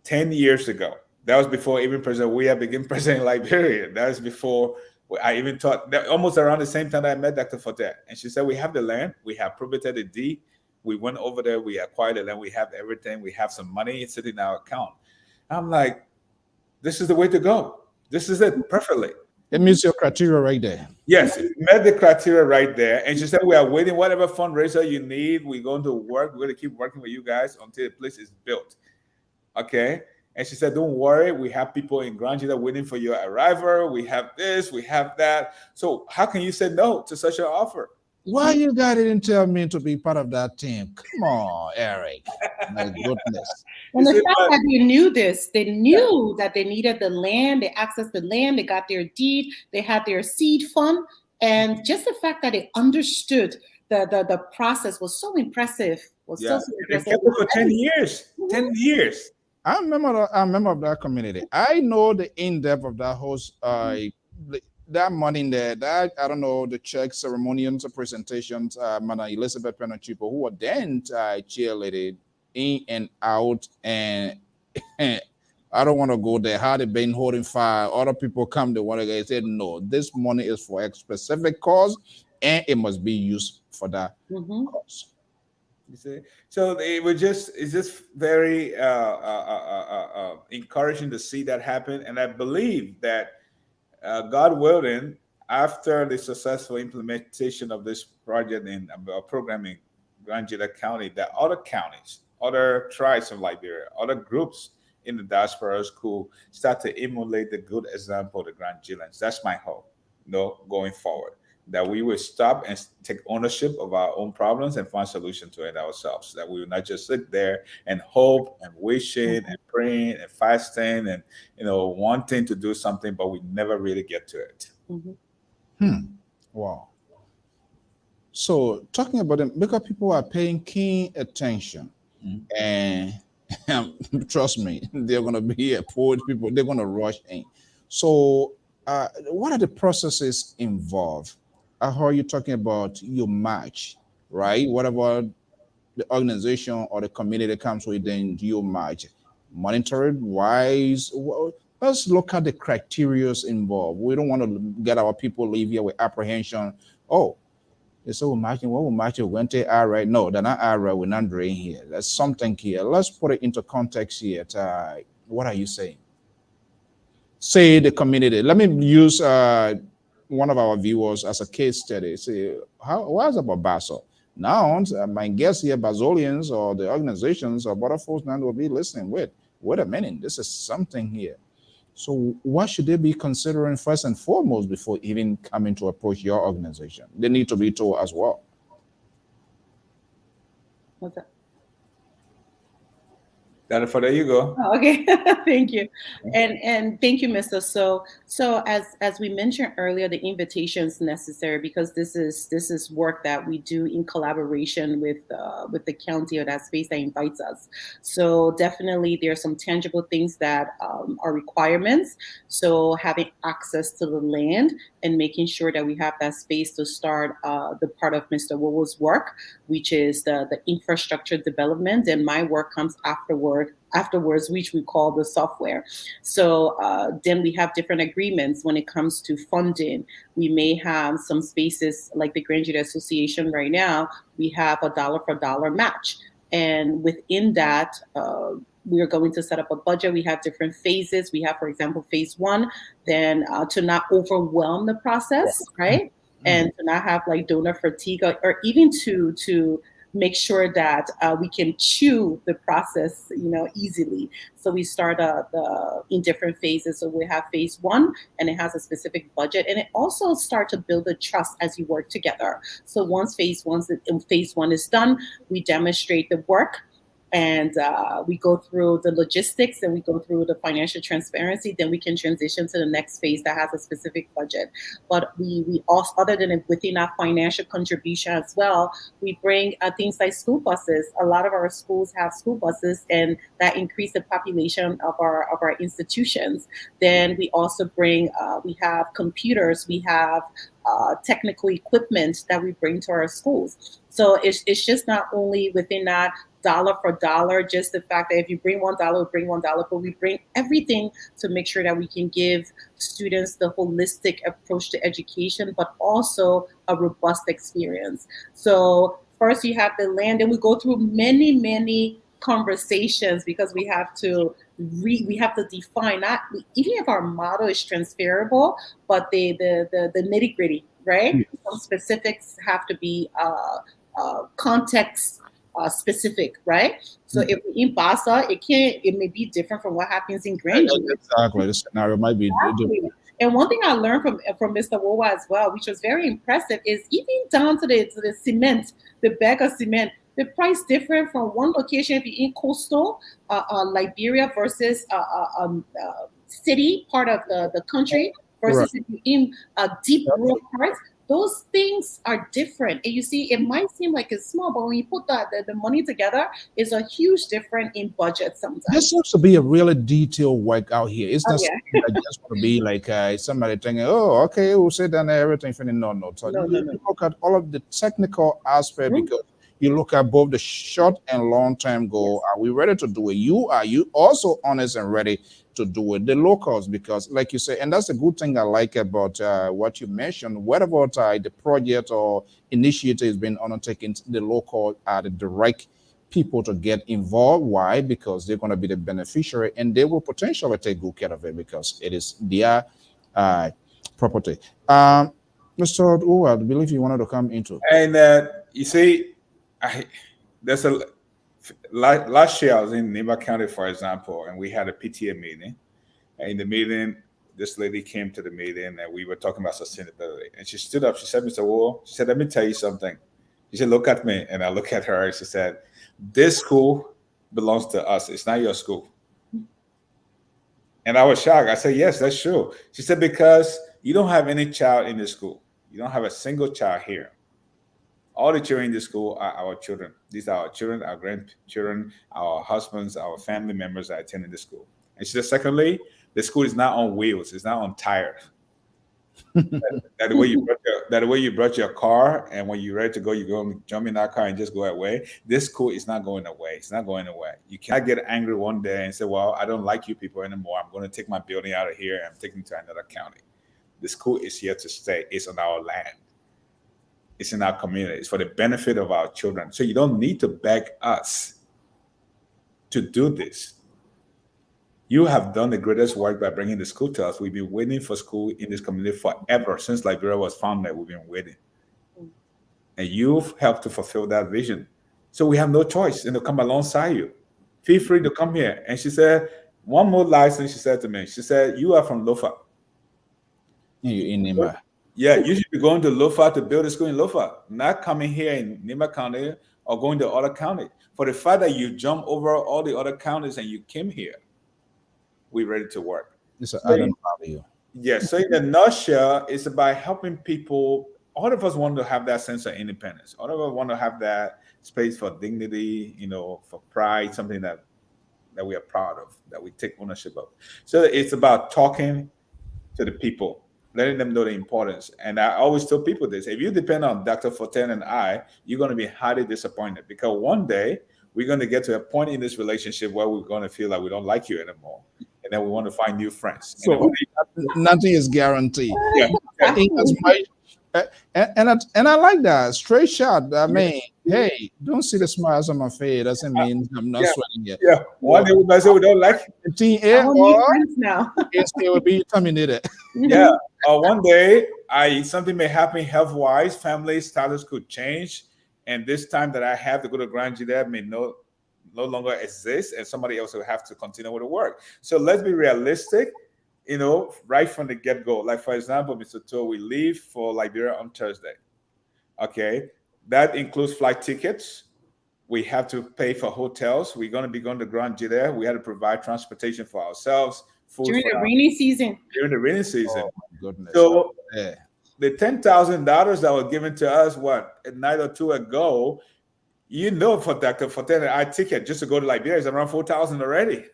10 years ago. That was before even President Weah became president in Liberia. That was before I even taught, almost around the same time that I met Dr. Forte. And she said, we have the land, we have probated the deed. We went over there, we acquired the land, we have everything, we have some money sitting in our account. I'm like, this is the way to go. This is it perfectly. It meets your criteria right there. Yes, it met the criteria right there. And she said, we are waiting, whatever fundraiser you need, we're going to work. We're going to keep working with you guys until the place is built. Okay. And she said, don't worry, we have people in Grand Jila waiting for your arrival. We have this, we have that. So how can you say no to such an offer? Why you guys didn't tell me to be part of that team? Come on, Eric. My goodness. And the fact that they knew this, they knew that they needed the land, they accessed the land, they got their deed, they had their seed fund. And just the fact that they understood the process was so impressive. So impressive. They kept it for 10 years. 10 years. I'm a member of that community. I know the in-depth of that host, that money in there, that, I don't know, the check ceremonials, presentations, Mana Elizabeth Penachipo, who were then cheerleaded in and out, and I don't want to go there. How they been holding fire? Other people come, they want to get, said, no, this money is for a specific cause, and it must be used for that cause. You see, so it's just very encouraging to see that happen, and I believe that God willing, after the successful implementation of this project in program in Grand Jila County, that other counties, other tribes of Liberia, other groups in the diaspora could start to emulate the good example of the Grand Jilans. That's my hope, going forward, that we will stop and take ownership of our own problems and find solutions to it ourselves, that we will not just sit there and hope and wishing and praying and fasting and wanting to do something, but we never really get to it. Wow. So talking about them, because people are paying keen attention, and trust me, they're going to be poor people, they're going to rush in. So what are the processes involved? I heard you talking about your match, right? What about the organization or the community that comes within your match? Monitored wise? Well, let's look at the criteria involved. We don't want to get our people leave here with apprehension. Oh, So imagine what we match when they are right. No, they're not are right. We're not doing here. There's something here. Let's put it into context here. What are you saying? Say the community. Let me use one of our viewers as a case study. Say, why is about Basel? Now, my guess here, Basolians or the organizations or border folks now will be listening. Wait a minute. This is something here. So what should they be considering first and foremost before even coming to approach your organization? They need to be told as well. What's that? Jennifer, there you go. Oh, okay, thank you, and thank you, Mr. So as we mentioned earlier, the invitation is necessary because this is work that we do in collaboration with the county or that space that invites us. So definitely, there are some tangible things that are requirements. So having access to the land and making sure that we have that space to start the part of Mr. Wowo's work, which is the infrastructure development, and my work comes afterwards, which we call the software. So then we have different agreements when it comes to funding. We may have some spaces like the Grand Jury Association right now, we have a dollar for dollar match. And within that, we are going to set up a budget. We have different phases. We have, for example, phase one, then to not overwhelm the process, right? And to not have like donor fatigue or even to make sure that we can chew the process, easily. So we start in different phases. So we have phase one, and it has a specific budget, and it also starts to build the trust as you work together. So once phase one is done, we demonstrate the work. And we go through the logistics and we go through the financial transparency, then we can transition to the next phase that has a specific budget. But we also, other than within our financial contribution as well, we bring things like school buses. A lot of our schools have school buses, and that increase the population of our institutions. Then we also bring, we have computers, we have technical equipment that we bring to our schools. So it's just not only within that dollar for dollar, just the fact that if you bring $1, we bring $1, but we bring everything to make sure that we can give students the holistic approach to education, but also a robust experience. So first you have the land, and we go through many conversations because we have to define, not even if our model is transferable, but the nitty gritty, right? Yes. Some specifics have to be context specific, right? So if in Basa, it may be different from what happens in Grand Jury. Exactly, the scenario might be different. And one thing I learned from Mr. Wowa as well, which was very impressive, is even down to the cement, the bag of cement, the price different from one location if you're in coastal Liberia versus city part of the country versus if you're in deep rural parts. Those things are different. And you see, it might seem like it's small, but when you put the money together, it's a huge difference in budget sometimes. This seems to be a really detailed work out here. It's not something that just want to be like somebody thinking, oh, okay, we'll sit down there, everything. No. So you look at all of the technical aspect because you look at both the short and long-term goal. Are we ready to do it? Are you also honest and ready to do it? The locals, because like you say, and that's a good thing I like about what you mentioned, whatever the project or initiative has been undertaken, the local are the right people to get involved. Why? Because they're going to be the beneficiary and they will potentially take good care of it because it is their property. Mr. Uwa, I believe you wanted to come into. And you see, there's a last year I was in Nima County, for example, and we had a PTA meeting. And in the meeting, this lady came to the meeting and we were talking about sustainability. And she stood up, she said, Mr. Wool, she said, let me tell you something. She said, look at me. And I look at her and she said, this school belongs to us. It's not your school. And I was shocked. I said, yes, that's true. She said, because you don't have any child in the school. You don't have a single child here. All the children in the school are our children. These are our children, our grandchildren, our husbands, our family members that attend the school. And she said, secondly, the school is not on wheels. It's not on tires. that the way you brought your car, and when you're ready to go, you go and jump in that car and just go away. This school is not going away. It's not going away. You cannot get angry one day and say, well, I don't like you people anymore. I'm going to take my building out of here and I'm taking it to another county. The school is here to stay. It's on our land. It's in our community. It's for the benefit of our children. So you don't need to beg us to do this. You have done the greatest work by bringing the school to us. We've been waiting for school in this community forever. Since Liberia was founded, we've been waiting. And you've helped to fulfill that vision. So we have no choice to come alongside you. Feel free to come here. And she said, one more license, she said to me. She said, you are from Lofa. You in Nima. Yeah, you should be going to Lofa to build a school in Lofa, not coming here in Nima County or going to other county. For the fact that you jump over all the other counties and you came here, we're ready to work. It's an added value. Yes. So in a nutshell, it's about helping people. All of us want to have that sense of independence. All of us want to have that space for dignity, for pride, something that we are proud of, that we take ownership of. So it's about talking to the people, letting them know the importance. And I always tell people this: if you depend on Dr. Forte and I, you're going to be highly disappointed, because one day we're going to get to a point in this relationship where we're going to feel like we don't like you anymore. And then we want to find new friends. So nothing is guaranteed. Yeah. And I like that straight shot. I mean, hey, don't see the smiles on my face. Doesn't mean I'm not sweating yet. Yeah. One day we might say we don't like it. Or now. it will be terminated. Yeah. One day something may happen health-wise, family status could change, and this time that I have to go to Grand Judea may no longer exist, and somebody else will have to continue with the work. So let's be realistic, right from the get-go. Like, for example, Mr. Toh, we leave for Liberia on Thursday. Okay, that includes flight tickets. We have to pay for hotels. We're going to be going to Grand Judea. We had to provide transportation for ourselves, food during the rainy season. During the rainy season. Oh my goodness. So the $10,000 that was given to us, a night or two ago, for Dr. Forte and I ticket just to go to Liberia is around $4,000 already.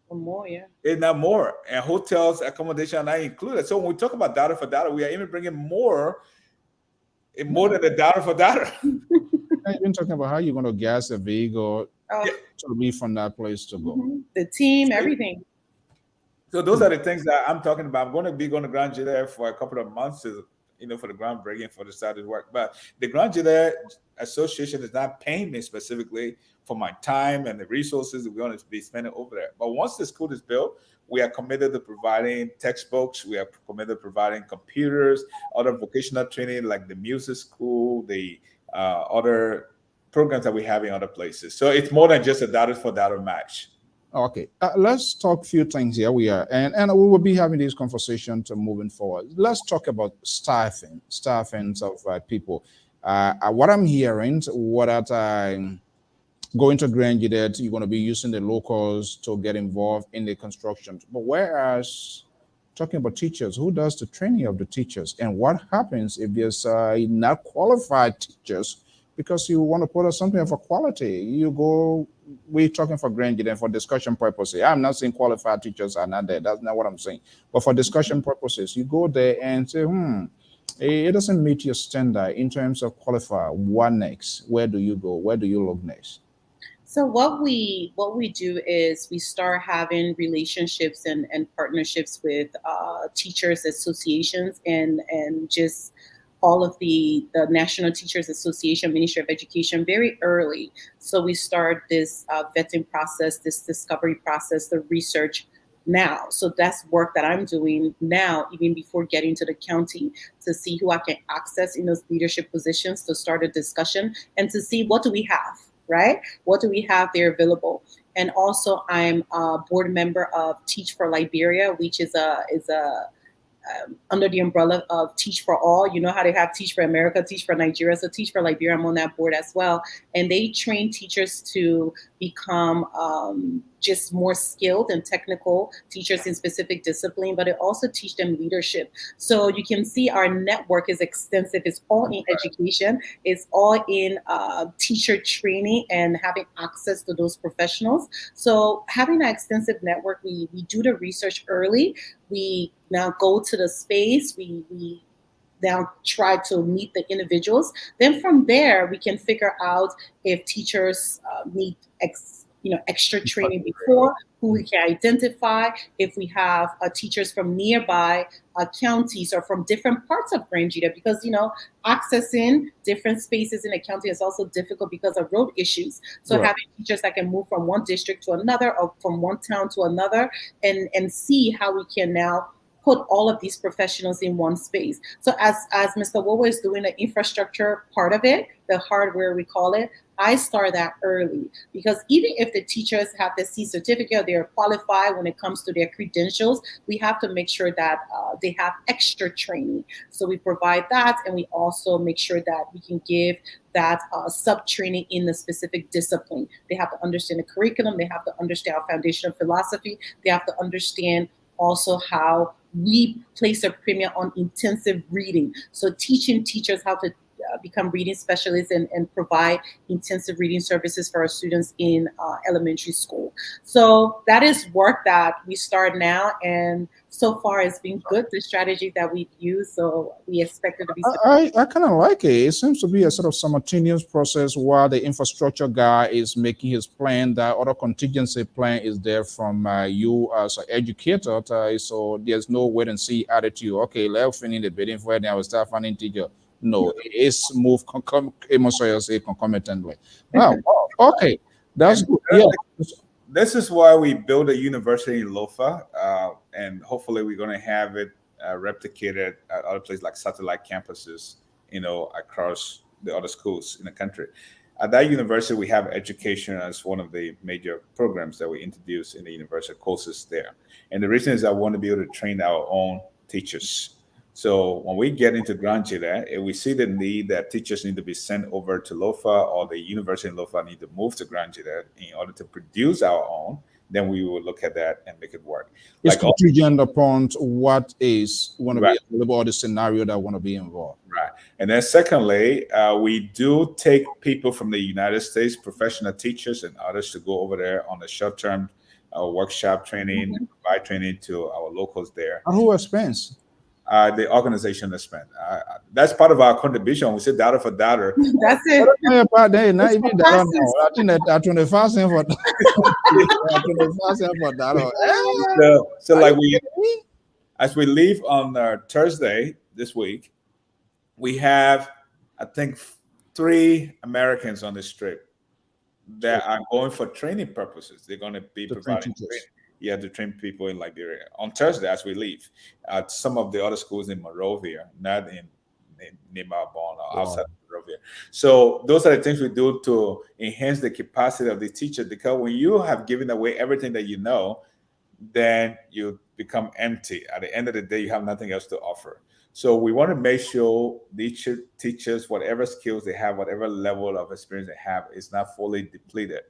Or more, yeah. If not more. And hotels, accommodation are not included. So when we talk about data for data, we are even bringing more than the data for data. I've been talking about how you're going to gas a vehicle to leave from that place to go. Mm-hmm. The team, everything. So those are the things that I'm talking about. I'm going to be going to Grand Judea for a couple of months to, for the groundbreaking for the started work. But the Grand Judea Association is not paying me specifically for my time and the resources that we're going to be spending over there. But once the school is built, we are committed to providing textbooks. We are committed to providing computers, other vocational training like the music school, the other programs that we have in other places. So it's more than just a data for data match. Okay, let's talk a few things here. We are, and we will be having this conversation moving forward. Let's talk about staffing of people. What I'm hearing, I'm going to Grand Judea, you're going to be using the locals to get involved in the construction. But whereas talking about teachers, who does the training of the teachers, and what happens if there's not qualified teachers? Because you want to put up something of a quality, we're talking for Grand Judea for discussion purposes. I'm not saying qualified teachers are not there. That's not what I'm saying. But for discussion purposes, you go there and say, it doesn't meet your standard in terms of qualify. What next? Where do you go? Where do you look next? So what we do is we start having relationships and partnerships with teachers associations and just all of the National Teachers Association, Ministry of Education very early. So we start this vetting process, this discovery process, the research now. So that's work that I'm doing now, even before getting to the county, to see who I can access in those leadership positions, to start a discussion and to see what do we have, right? What do we have there available? And also I'm a board member of Teach for Liberia, which is under the umbrella of Teach for All. You know how they have Teach for America, Teach for Nigeria. So Teach for Liberia, I'm on that board as well. And they train teachers to become just more skilled and technical teachers in specific discipline, but it also teach them leadership. So you can see our network is extensive. It's all in education. It's all in teacher training and having access to those professionals. So having that extensive network, we do the research early. We now go to the space. We now try to meet the individuals. Then from there, we can figure out if teachers need extra training before, who we can identify. If we have teachers from nearby counties or from different parts of Grangita, because accessing different spaces in a county is also difficult because of road issues. So Right. having teachers that can move from one district to another or from one town to another, and see how we can now put all of these professionals in one space. So as Mr. Wowo is doing the infrastructure part of it, the hardware we call it, I start that early, because even if the teachers have the C certificate, they are qualified when it comes to their credentials, we have to make sure that they have extra training. So we provide that, and we also make sure that we can give that sub-training in the specific discipline. They have to understand the curriculum, they have to understand our foundational philosophy, they have to understand also how we place a premium on intensive reading. So teaching teachers how to become reading specialists and provide intensive reading services for our students in elementary school. So that is work that we start now, and so far it's been good, the strategy that we've used. So we expect it to be I kind of like it. It seems to be a sort of simultaneous process while the infrastructure guy is making his plan. That other contingency plan is there from you as an educator. So there's no wait and see attitude. Okay, let's finish the bidding for it. Now we start finding teacher. No, it's moved concomitantly. Wow. Okay, that's good. Yeah. This is why we built a university in Lofa, and hopefully we're going to have it replicated at other places like satellite campuses, across the other schools in the country. At that university, we have education as one of the major programs that we introduce in the university courses there. And the reason is I want to be able to train our own teachers. So when we get into Grangita, if we see the need that teachers need to be sent over to Lofa, or the university in Lofa need to move to Grangita in order to produce our own, then we will look at that and make it work. It's contingent upon what is want to be available, or the scenario that want to be involved. Right. And then secondly, we do take people from the United States, professional teachers and others, to go over there on a short-term workshop training, provide training to our locals there. And who expense? The organization has spent. That's part of our contribution. We say data for data. That's it. Not even that. I think that 25 cents for 25 cents for that. So like as we leave on Thursday this week, we have, I think, 3 Americans on this trip that are going for training purposes. They're going to be providing training. Yeah, to train people in Liberia on Thursday as we leave at some of the other schools in Monrovia, not in Nima Bon or outside of Monrovia. So those are the things we do to enhance the capacity of the teacher, because when you have given away everything that you know, then you become empty. At the end of the day, you have nothing else to offer. So we want to make sure these teachers, whatever skills they have, whatever level of experience they have, is not fully depleted.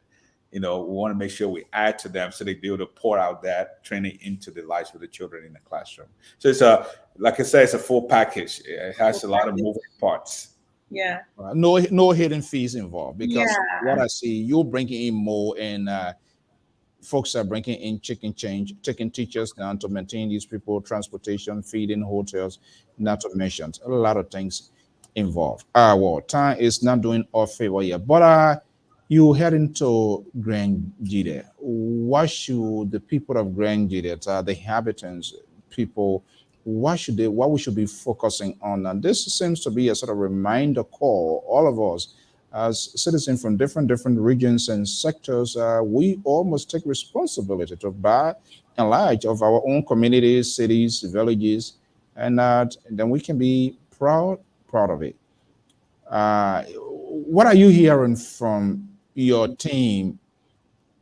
We want to make sure we add to them so they be able to pour out that training into the lives of the children in the classroom. So it's like I said, it's a full package. It has a lot of moving parts. Yeah. No hidden fees involved, because what I see, you're bringing in more, and folks are bringing in chicken change, taking teachers down to maintain these people, transportation, feeding, hotels, not to mention a lot of things involved. Well, time is not doing our favor here, but you head into Grangita. What should the people of Grangita, the inhabitants, people, what we should be focusing on? And this seems to be a sort of reminder call, all of us as citizens from different regions and sectors. We all must take responsibility to by and large of our own communities, cities, villages, and then we can be proud of it. What are you hearing from your team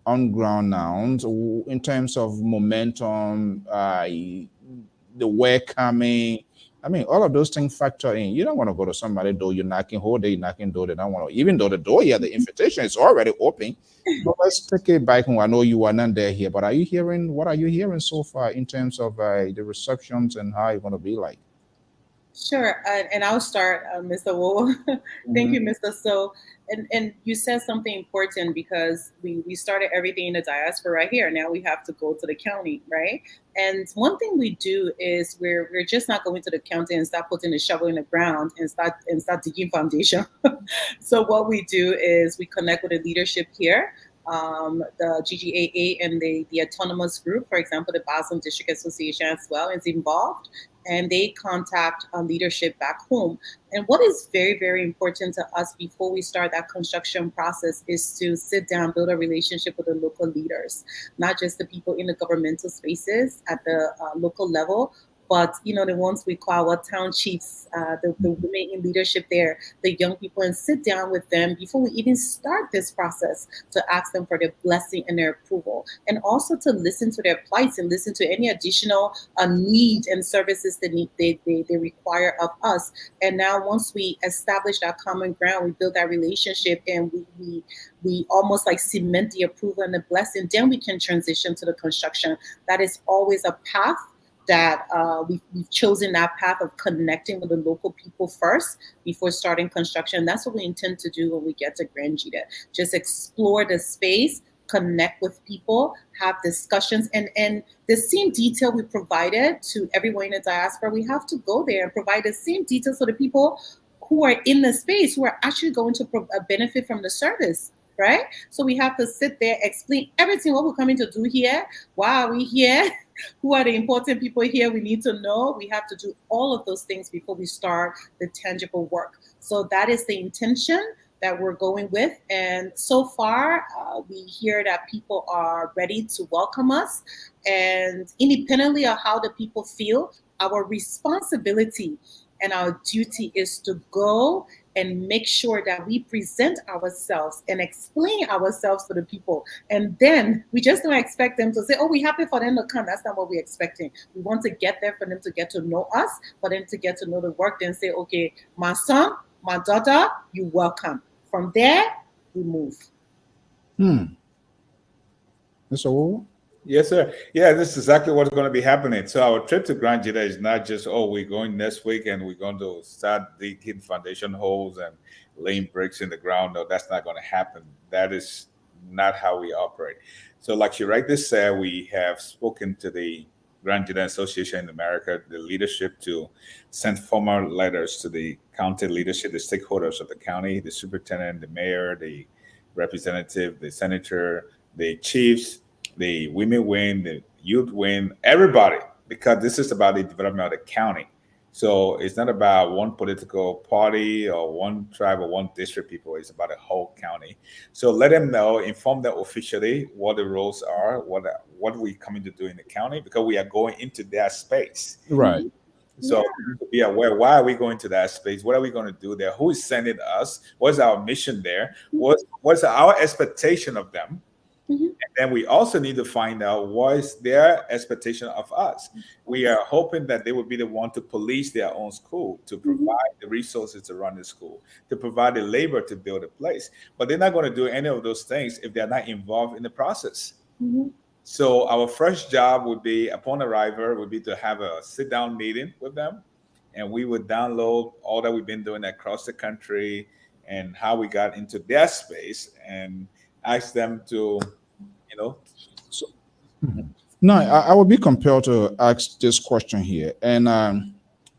on ground now in terms of momentum, the work coming? I mean, all of those things factor in. You don't want to go to somebody's door, you're knocking, whole day knocking door, they don't want to, even though the door here, the invitation is already open. But let's take it back home. I know you are not there here, but what are you hearing so far in terms of the receptions and how it's going to be like? Sure, and I'll start, Mr. Wowo. Thank you, Mr. So, and you said something important, because we started everything in the diaspora right here. Now we have to go to the county, right? And one thing we do is we're just not going to the county and start putting the shovel in the ground and start digging foundation. So what we do is we connect with the leadership here. the GGAA and the autonomous group, for example, the Basel District Association as well is involved, and they contact leadership back home. And what is very, very important to us before we start that construction process is to sit down, build a relationship with the local leaders, not just the people in the governmental spaces at the local level, but the ones we call our town chiefs, the women in leadership there, the young people, and sit down with them before we even start this process to ask them for their blessing and their approval, and also to listen to their plights and listen to any additional needs and services that they require of us. And now once we establish that common ground, we build that relationship, and we almost like cement the approval and the blessing, then we can transition to the construction. That is always a path that we've chosen, that path of connecting with the local people first before starting construction. That's what we intend to do when we get to Grand Jita. Just explore the space, connect with people, have discussions, and the same detail we provided to everyone in the diaspora, we have to go there and provide the same details for the people who are in the space, who are actually going to benefit from the service, right? So we have to sit there, explain everything, what we're coming to do here, why are we here, who are the important people here we need to know. We have to do all of those things before we start the tangible work. So that is the intention that we're going with. And so far, we hear that people are ready to welcome us. And independently of how the people feel, our responsibility and our duty is to go and make sure that we present ourselves and explain ourselves to the people. And then we just don't expect them to say, oh, we're happy for them to come. That's not what we're expecting. We want to get there for them to get to know us, for them to get to know the work, then say, okay, my son, my daughter, you're welcome. From there, we move. Mr. Wu? Yes, sir. Yeah, this is exactly what's going to be happening. So our trip to Grand Jita is not just, oh, we're going next week and we're going to start digging foundation holes and laying bricks in the ground. No, that's not going to happen. That is not how we operate. So like you rightly said, we have spoken to the Grand Jita Association in America, the leadership, to send formal letters to the county leadership, the stakeholders of the county, the superintendent, the mayor, the representative, the senator, the chiefs, the women wing, the youth wing, everybody, because this is about the development of the county. So it's not about one political party or one tribe or one district people. It's about the whole county. So let them know, inform them officially what the roles are, what we're coming to do in the county, because we are going into their space. Right. So be aware, why are we going to that space? What are we going to do there? Who is sending us? What's our mission there? What's our expectation of them? And then we also need to find out what is their expectation of us. We are hoping that they will be the one to police their own school, to provide the resources to run the school, to provide the labor to build a place. But they're not going to do any of those things if they're not involved in the process. So our first job would be, upon arrival, would be to have a sit-down meeting with them. And we would download all that we've been doing across the country and how we got into their space, and ask them to, No, I would be compelled to ask this question here. And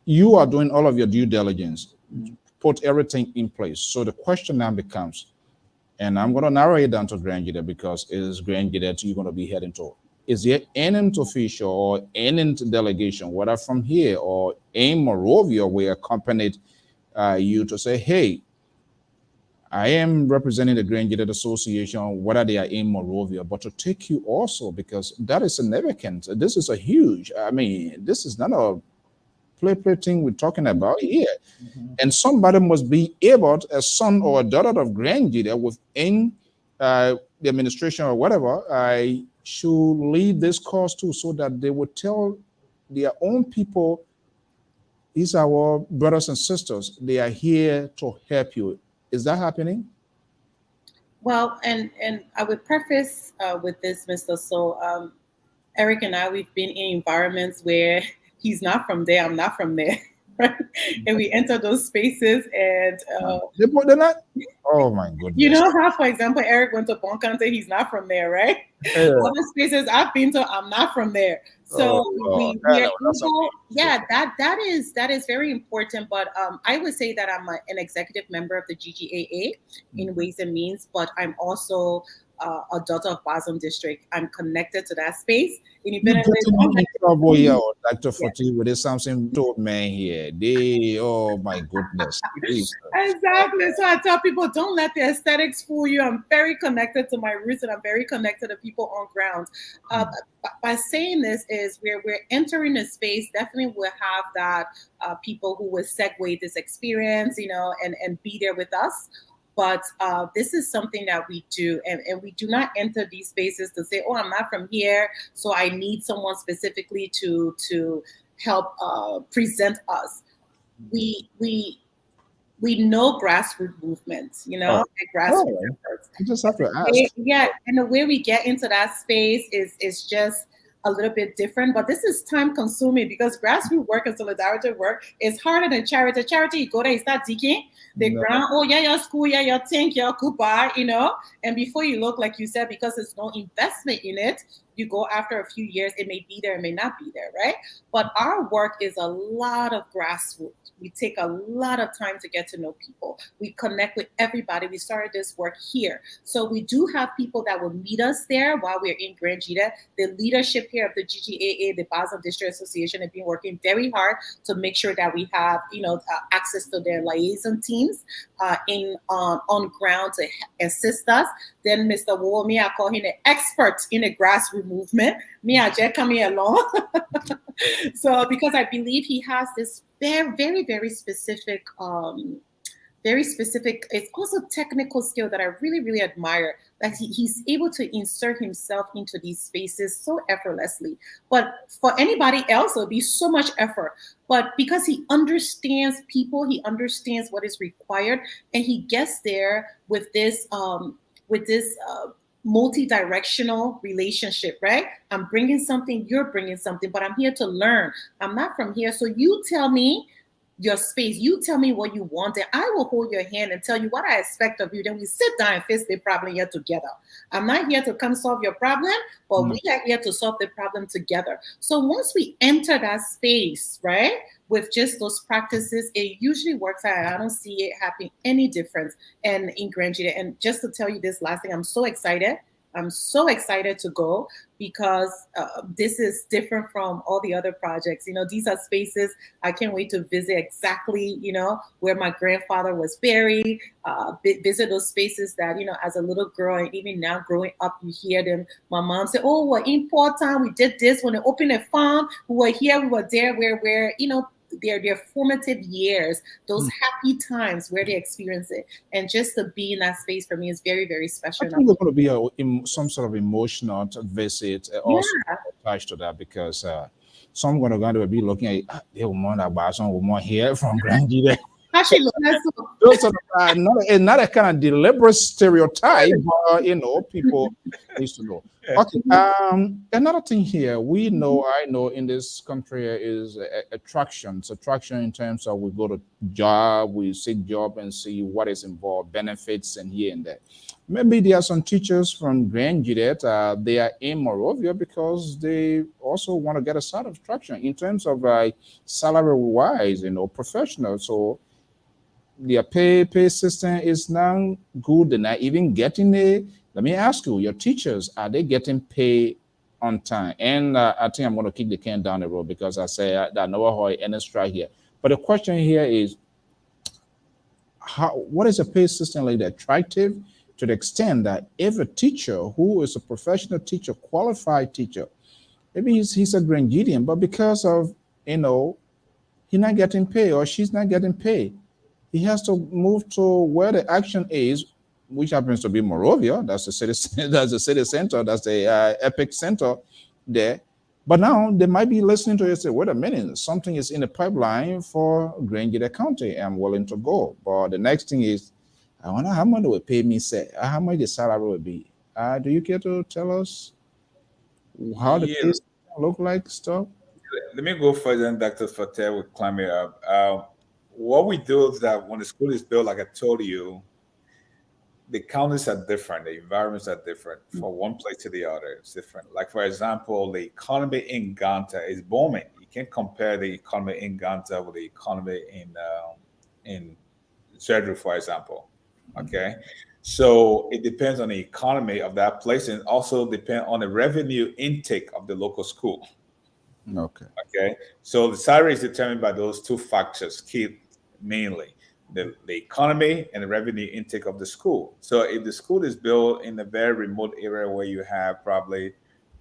you are doing all of your due diligence, put everything in place. So the question now becomes, and I'm going to narrow it down to Grand Jita because it is Grand Jita that you're going to be heading to. Is there any official or any delegation, whether from here or in Monrovia, we accompanied you to say, hey, I am representing the Grand Jita Association, whether they are in Monrovia, but to take you also, because that is significant. This is a huge, this is not a play thing we're talking about here. And somebody must be able, a son or a daughter of Grand Jita within the administration or whatever, I should lead this cause too, so that they would tell their own people, these are our brothers and sisters, they are here to help you. Is that happening? Well, and I would preface with this, Mr. So, Eric and I, we've been in environments where he's not from there, I'm not from there, right? And we enter those spaces and... they're not? Oh my goodness. You know how, for example, Eric went to Boncante, he's not from there, right? Other spaces I've been to, I'm not from there. So we are able, that is very important. But I would say that I'm an executive member of the GGAA in Ways and Means, but I'm also a daughter of Basel District. I'm connected to that space. You're getting in trouble here, Dr. Forte, with this something told man here. Oh my goodness. Exactly. So I tell people, don't let the aesthetics fool you. I'm very connected to my roots, and I'm very connected to people on ground. By saying this is we're entering a space, definitely we'll have that people who will segue this experience, and be there with us. But this is something that we do, and we do not enter these spaces to say, oh, I'm not from here, so I need someone specifically to help present us. We know grassroots movements, grassroots efforts. You just have to ask. And the way we get into that space is just a little bit different, but this is time consuming because grassroots work and solidarity work is harder than charity. Charity, you go there, you start digging the ground. Oh yeah, your school, yeah, your tank, your goodbye, and before you look, like you said, because there's no investment in it, you go after a few years, it may be there, it may not be there, right? But our work is a lot of grassroots. We take a lot of time to get to know people. We connect with everybody. We started this work here. So we do have people that will meet us there while we're in Grand Jita. The leadership here of the GGAA, the Basel District Association, have been working very hard to make sure that we have, access to their liaison teams on ground to assist us. Then Mr. Wo, me, I call him an expert in the grassroots movement. Me, I just coming along. So because I believe he has this very, very, very specific, it's also technical skill that I really, really admire, that he's able to insert himself into these spaces so effortlessly. But for anybody else, it'll be so much effort. But because he understands people, he understands what is required, and he gets there with this multi-directional relationship, right? I'm bringing something, you're bringing something, but I'm here to learn. I'm not from here. So you tell me your space, you tell me what you want, and I will hold your hand and tell you what I expect of you. Then we sit down and face the problem here together. I'm not here to come solve your problem, but we are here to solve the problem together. So once we enter that space, right, with just those practices, it usually works out. I don't see it happening any difference in Grand Jita. And just to tell you this last thing, I'm so excited. I'm so excited to go because this is different from all the other projects. These are spaces I can't wait to visit exactly, where my grandfather was buried, visit those spaces that, as a little girl and even now growing up, you hear them. My mom said, oh, we're important. We did this when they opened a farm. We were here, we were there, where their formative years, those happy times where they experience it. And just to be in that space for me is very, very special. I think it's going to be some sort of emotional visit also attached to that, because some going to be looking at they want about some woman here from Grand Jita. Those are not a kind of deliberate stereotype, but people need to know. Okay. Another thing here, I know in this country is attraction. It's attraction in terms of we go to job, we seek job and see what is involved, benefits and here and there. Maybe there are some teachers from Grand Jita, they are in Morovia because they also want to get a sort of attraction in terms of salary wise, professional. So their pay system is now good. They're not even getting a. Let me ask you, your teachers, are they getting paid on time? And I think I'm going to kick the can down the road because I say that no any strike here. But the question here is, what is a pay system like that attractive to the extent that if a teacher who is a professional teacher, qualified teacher, maybe he's a Grand Jitian, but because of, he's not getting paid or she's not getting paid, he has to move to where the action is, which happens to be Morovia. That's the city. That's the city center. That's the epic center there. But now they might be listening to it and say, "Wait a minute, something is in the pipeline for Grand Jita County. I'm willing to go." But the next thing is, I wonder how much they will pay me. Say, how much the salary will be. Do you care to tell us how the pay look like stuff? Let me go further, and Dr. Forte will climb it up. What we do is that when the school is built, like I told you, the counties are different, the environments are different from one place to the other. It's different. Like, for example, the economy in Ganta is booming. You can't compare the economy in Ganta with the economy in Zedru, for example. Okay. So it depends on the economy of that place, and also depend on the revenue intake of the local school. Okay. Okay, so the salary is determined by those two factors, key mainly the economy and the revenue intake of the school. So if the school is built in a very remote area where you have probably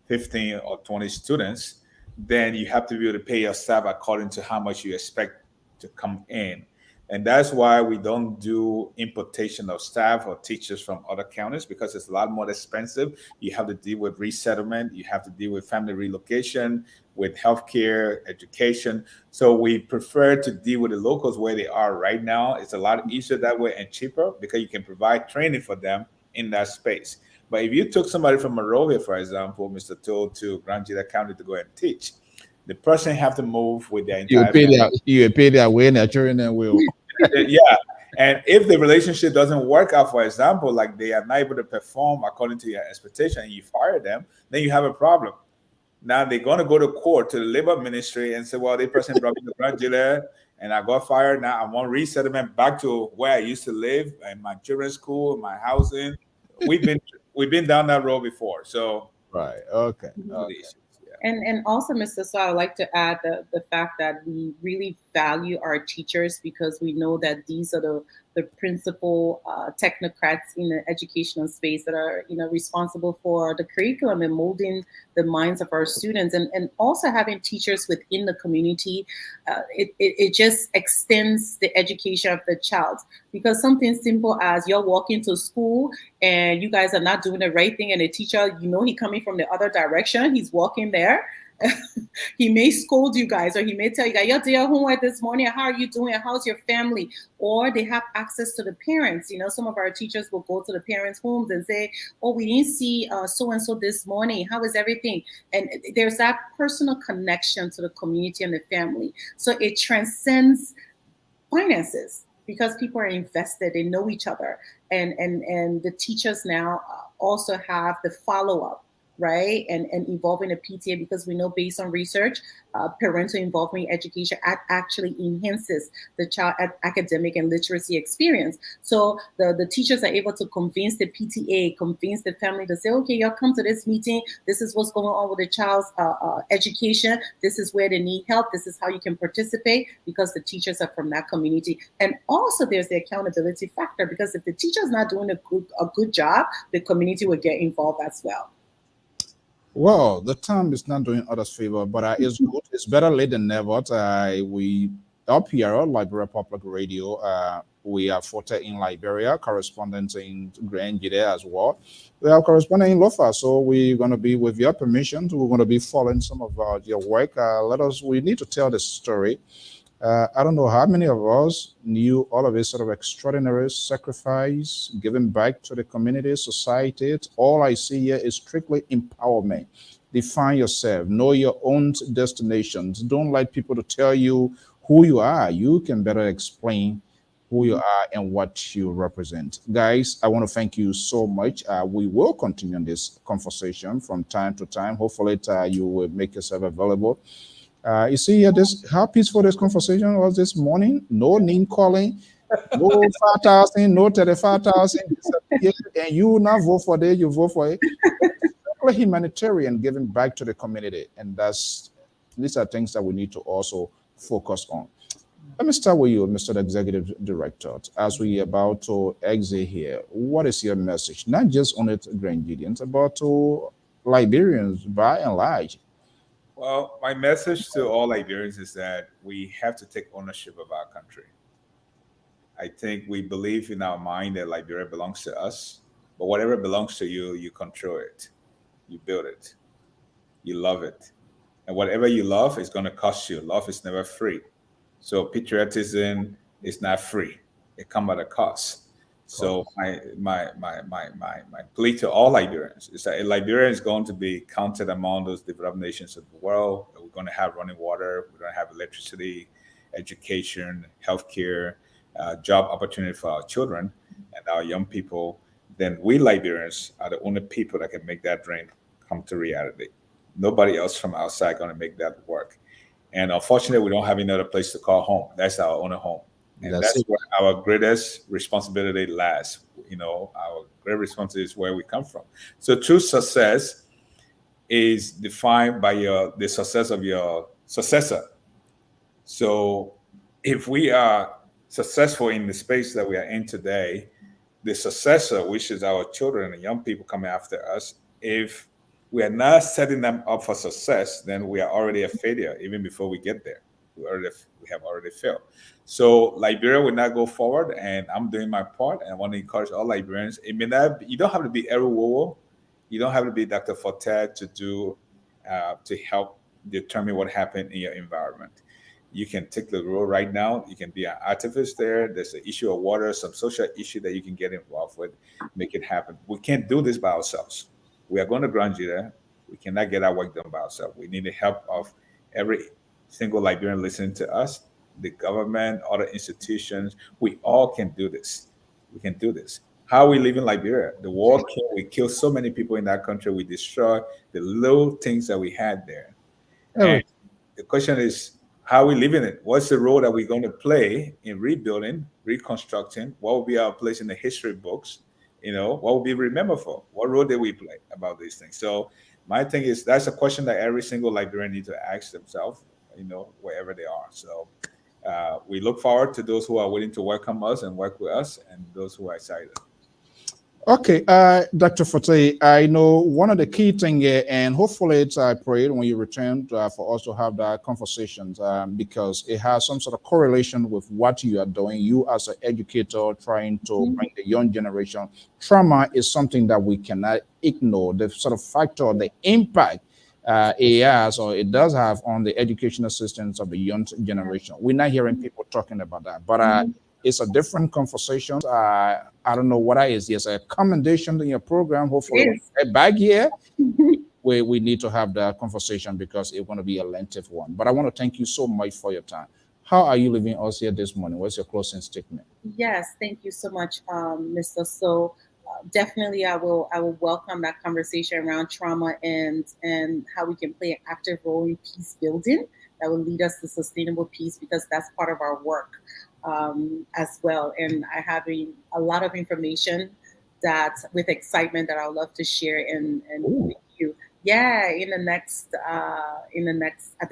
15 or 20 students, then you have to be able to pay your staff according to how much you expect to come in. And that's why we don't do importation of staff or teachers from other counties, because it's a lot more expensive. You have to deal with resettlement, you have to deal with family relocation, with healthcare, education. So we prefer to deal with the locals where they are right now. It's a lot easier that way and cheaper because you can provide training for them in that space. But if you took somebody from Monrovia, for example, Mr. Toll, to Grand Gila County to go and teach, the person have to move with their entire family. You pay their way, and their children will. Yeah. And if the relationship doesn't work out, for example, like they are not able to perform according to your expectation and you fire them, then you have a problem. Now they're going to go to court, to the labor ministry, and say, well, this person brought me to Grand Gila and I got fired. Now I want resettlement back to where I used to live, in my children's school, my housing. We've been down that road before. So right. Okay. And also, Mr. So, I would like to add the fact that we really value our teachers, because we know that these are the principal technocrats in the educational space that are, responsible for the curriculum and molding the minds of our students. And also having teachers within the community, it just extends the education of the child. Because something simple as you're walking to school and you guys are not doing the right thing, and the teacher, he coming from the other direction, he's walking there. He may scold you guys, or he may tell you guys, "You're doing your homework this morning. How are you doing? How's your family?" Or they have access to the parents. Some of our teachers will go to the parents' homes and say, "Oh, we didn't see so and so this morning. How is everything?" And there's that personal connection to the community and the family. So it transcends finances, because people are invested, they know each other, and the teachers now also have the follow-up, right? And involving the PTA, because we know, based on research, parental involvement in education actually enhances the child academic and literacy experience. So the teachers are able to convince the PTA, convince the family to say, okay, y'all come to this meeting. This is what's going on with the child's education. This is where they need help. This is how you can participate, because the teachers are from that community. And also there's the accountability factor, because if the teacher's not doing a good job, the community will get involved as well. Well, the time is not doing others favor, but it's good. It's better late than never. We Lpr, Liberia Public Radio. We are Forte in Liberia, correspondent in Grand Gila as well. We are correspondent in Lofa, so we're going to be, with your permission, we're going to be following some of your work. We need to tell the story. I don't know how many of us knew all of this sort of extraordinary sacrifice, giving back to the community, society. All I see here is strictly empowerment. Define yourself, know your own destinations. Don't like people to tell you who you are. You can better explain who you are and what you represent. Guys, I want to thank you so much. We will continue this conversation from time to time. Hopefully you will make yourself available. You see here, how peaceful this conversation was this morning. No name calling, no 5,000, no 35,000, and you not vote for it, you vote for it. It's humanitarian, giving back to the community, and these are things that we need to also focus on. Let me start with you, Mr. Executive Director. As we are about to exit here, what is your message? Not just on it Grandidians, but to Liberians by and large. Well, my message to all Liberians is that we have to take ownership of our country. I think we believe in our mind that Liberia belongs to us, but whatever belongs to you, you control it, you build it, you love it. And whatever you love is going to cost you. Love is never free. So patriotism is not free. It comes at a cost. So my plea to all Liberians is that Liberia is going to be counted among those developed nations of the world. We're going to have running water. We're going to have electricity, education, healthcare, job opportunity for our children and our young people. Then we Liberians are the only people that can make that dream come to reality. Nobody else from outside going to make that work. And unfortunately, we don't have another place to call home. That's our only home. And That's that's it. where our greatest responsibility lies. Our great responsibility is where we come from. So true success is defined by the success of your successor. So if we are successful in the space that we are in today, the successor, which is our children and young people coming after us, if we are not setting them up for success, then we are already a failure even before we get there. We have already failed. So Liberia will not go forward, and I'm doing my part. And I want to encourage all Liberians. It may not. You don't have to be Eru Wowo. You don't have to be Dr. Forte to help determine what happened in your environment. You can take the role right now. You can be an activist there. There's an issue of water, some social issue that you can get involved with, make it happen. We can't do this by ourselves. We are going to ground you there. We cannot get our work done by ourselves. We need the help of every single Liberian listening to us, the government, other institutions. We all can do this. We can do this. How we live in Liberia, the war killed, we killed so many people in that country. We destroyed the little things that we had there. And the question is, how are we living it? What's the role that we're going to play in rebuilding, reconstructing? What will be our place in the history books? What will be remembered for? What role did we play about these things? So my thing is, that's a question that every single Liberian needs to ask themselves, wherever they are. So we look forward to those who are willing to welcome us and work with us, and those who are excited. Okay, Dr. Forte, I know one of the key things here, and hopefully it's I prayed when you return for us to have that conversations because it has some sort of correlation with what you are doing. You as an educator trying to bring the young generation. Trauma is something that we cannot ignore. The sort of factor, the impact it has or it does have on the educational systems of the young generation. We're not hearing people talking about that, but it's a different conversation. I don't know what it is. There's a commendation in your program. Hopefully, when you get back here, we need to have that conversation because it's going to be a lengthy one. But I want to thank you so much for your time. How are you leaving us here this morning? What's your closing statement? Yes, thank you so much, Mr. So. Definitely, I will welcome that conversation around trauma and how we can play an active role in peace building that will lead us to sustainable peace, because that's part of our work as well. And I have a lot of information that, with excitement, that I would love to share and with you. Yeah, at the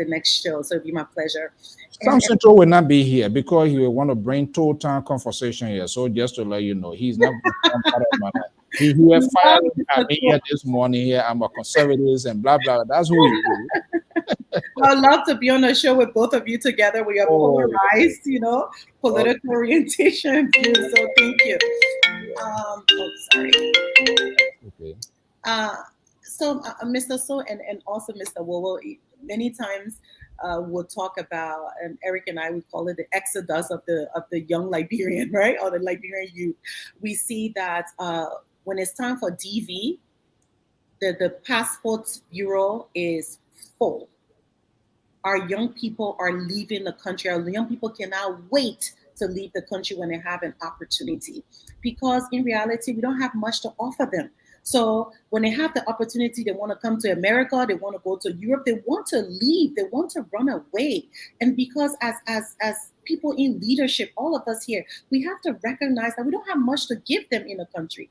next show. So it'll be my pleasure. Sam Central will not be here because he will want to bring total conversation here. So just to let you know, he's not part of my life. He will fire me here this morning. Here, I'm a conservative and blah blah. That's who he is. I'd love to be on a show with both of you together. We are polarized, political orientation. So thank you. Sorry. Okay. So Mr. So and also Mr. Wowo, many times we'll talk about, and Eric and I, we call it the exodus of the young Liberian, right? Or the Liberian youth. We see that when it's time for DV, the passport bureau is full. Our young people are leaving the country. Our young people cannot wait to leave the country when they have an opportunity, because in reality, we don't have much to offer them. So when they have the opportunity, they want to come to America, they want to go to Europe, they want to leave, they want to run away. And because as people in leadership, all of us here, we have to recognize that we don't have much to give them in the country.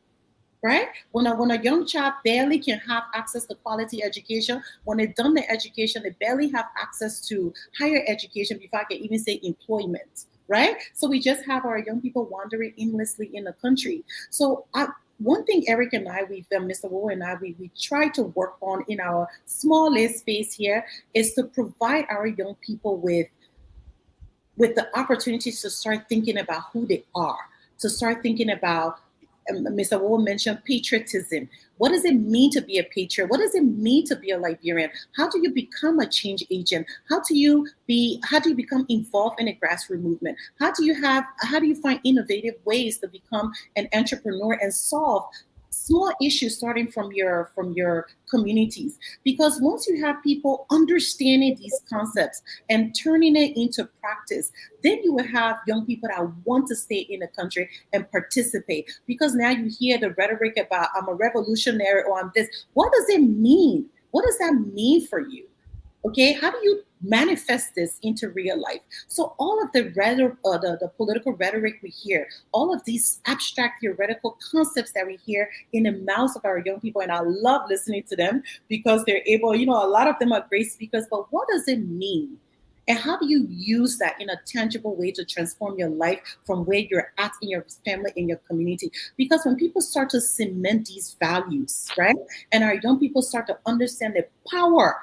Right? When a young child barely can have access to quality education, when they've done their education, they barely have access to higher education, before I can even say employment, right? So we just have our young people wandering aimlessly in the country. So one thing Eric and I, Mr. Wowo and I, we try to work on in our small little space here is to provide our young people with the opportunities to start thinking about who they are, to start thinking about, Mr. Wowo mentioned patriotism. What does it mean to be a patriot? What does it mean to be a Liberian? How do you become a change agent? How do you become involved in a grassroots movement? How do you find innovative ways to become an entrepreneur and solve small issues starting from your communities? Because once you have people understanding these concepts and turning it into practice, then you will have young people that want to stay in the country and participate. Because now you hear the rhetoric about I'm a revolutionary or I'm this. What does it mean? What does that mean for you? Okay, how do you manifest this into real life. So all of the the political rhetoric we hear, all of these abstract theoretical concepts that we hear in the mouths of our young people, and I love listening to them because they're able, a lot of them are great speakers, but what does it mean? And how do you use that in a tangible way to transform your life from where you're at in your family, in your community? Because when people start to cement these values, right, and our young people start to understand the power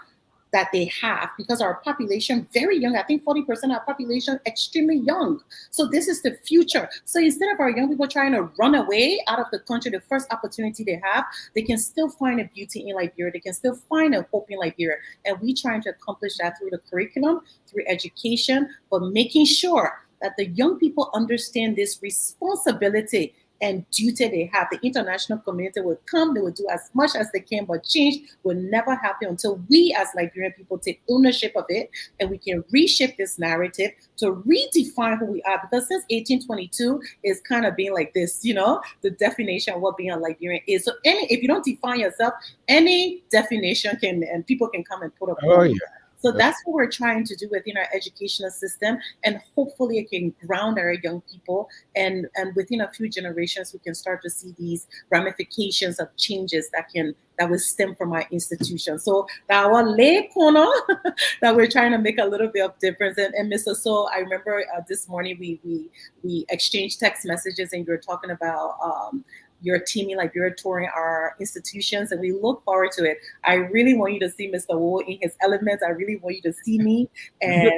that they have, because our population very young, I think 40% of our population extremely young. So this is the future. So instead of our young people trying to run away out of the country, the first opportunity they have, they can still find a beauty in Liberia. They can still find a hope in Liberia. And we trying to accomplish that through the curriculum, through education, but making sure that the young people understand this responsibility and duty they have. The international community will come, they will do as much as they can, but change will never happen until we as Liberian people take ownership of it, and we can reshape this narrative to redefine who we are. Because since 1822, it's kind of being like this, the definition of what being a Liberian is. So if you don't define yourself, any definition can, and people can come and put up. Oh, yeah. So that's what we're trying to do within our educational system, and hopefully it can ground our young people, and within a few generations we can start to see these ramifications of changes that will stem from our institution. So our lay corner that we're trying to make a little bit of difference. And Mr. So, I remember this morning we exchanged text messages, and you were talking about your team in Liberia touring our institutions, and we look forward to it. I really want you to see Mr. Wu in his elements. I really want you to see me. And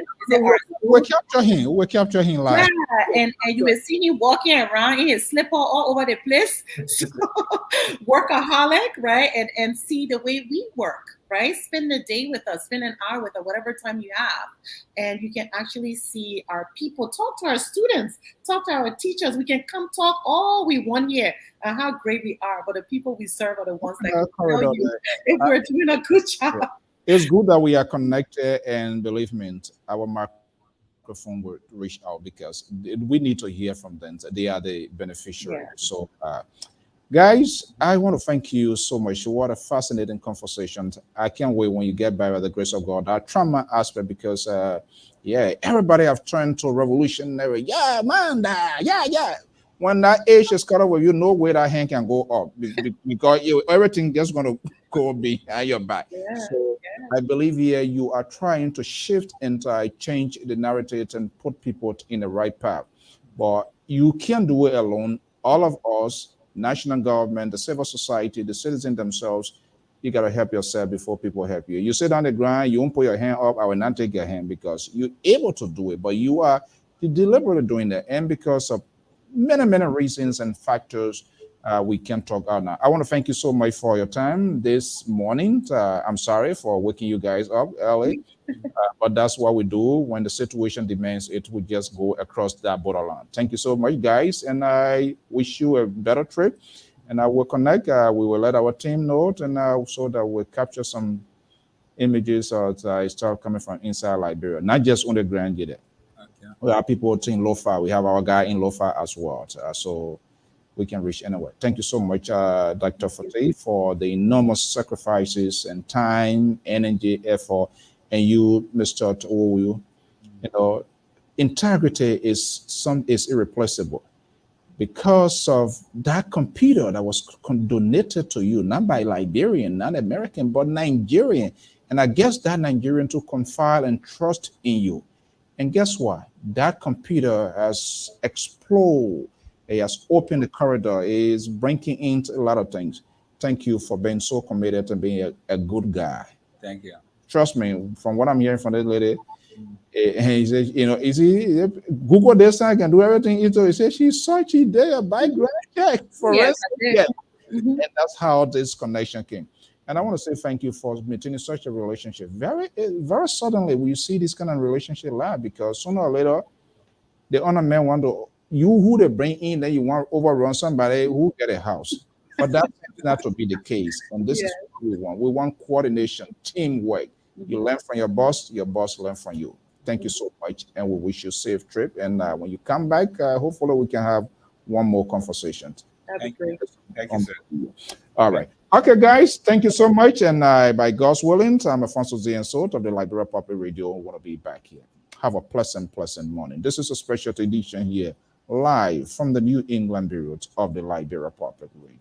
we capture him. We capture him live. Yeah, and you will see him walking around in his slipper all over the place. So, workaholic, right? And see the way we work, right? Spend the day with us, spend an hour with us, whatever time you have. And you can actually see our people, talk to our students, talk to our teachers. We can come talk all we want here and how great we are. But the people we serve are the ones that can tell you if we're doing a good job. It's good that we are connected, and believe me, our microphone will reach out because we need to hear from them. They are the beneficiary. Yeah. So, guys, I want to thank you so much. What a fascinating conversation. I can't wait when you get back by the grace of God. That trauma aspect, because, everybody have turned to revolutionary. Yeah, man, yeah. When that age is cut off, you know where that hand can go up because everything just going to go behind your back. Yeah, so I believe here you are trying to shift and change the narrative and put people in the right path. But you can't do it alone. All of us, national government, the civil society, the citizens themselves, you got to help yourself before people help you. You sit on the ground, you won't put your hand up, I will not take your hand because you're able to do it, but you're deliberately doing that. And because of many reasons and factors, we can't talk out now. I want to thank you so much for your time this morning. I'm sorry for waking you guys up early, but that's what we do. When the situation demands it, we just go across that borderline. Thank you so much, guys, and I wish you a better trip. And I will connect. We will let our team know, and so that we'll capture some images that start coming from inside Liberia, not just on the ground yet. We have people in Lofa. We have our guy in Lofa as well. So we can reach anywhere. Thank you so much, Dr. Forte, for the enormous sacrifices and time, energy, effort. And you, Mr. Owu, integrity is irreplaceable because of that computer that was donated to you, not by Liberian, not American, but Nigerian. And I guess that Nigerian to confide and trust in you. And guess what? That computer has exploded. It has opened the corridor. It is breaking into a lot of things. Thank you for being so committed and being a good guy. Thank you. Trust me, from what I'm hearing from this lady, he says, Google this, I can do everything. He says she's searching there, background check for us. Yeah. And that's how this connection came. And I want to say thank you for maintaining such a relationship. Very suddenly, we see this kind of relationship live because sooner or later, the owner man want to, who they bring in, then you want to overrun somebody who get a house. But that's not to be the case. And this is what we want. We want coordination, teamwork. You learn from your boss learn from you. Thank you so much. And we wish you a safe trip. And when you come back, hopefully we can have one more conversation. That'd be Thank great. you. Thank you, sir. All right. Okay, guys, thank you so much. And by God's willing, I'm Alfonso Ziensot of the Liberia Public Radio. I want to be back here. Have a pleasant morning. This is a special edition here, live from the New England Bureau of the Liberia Public Radio.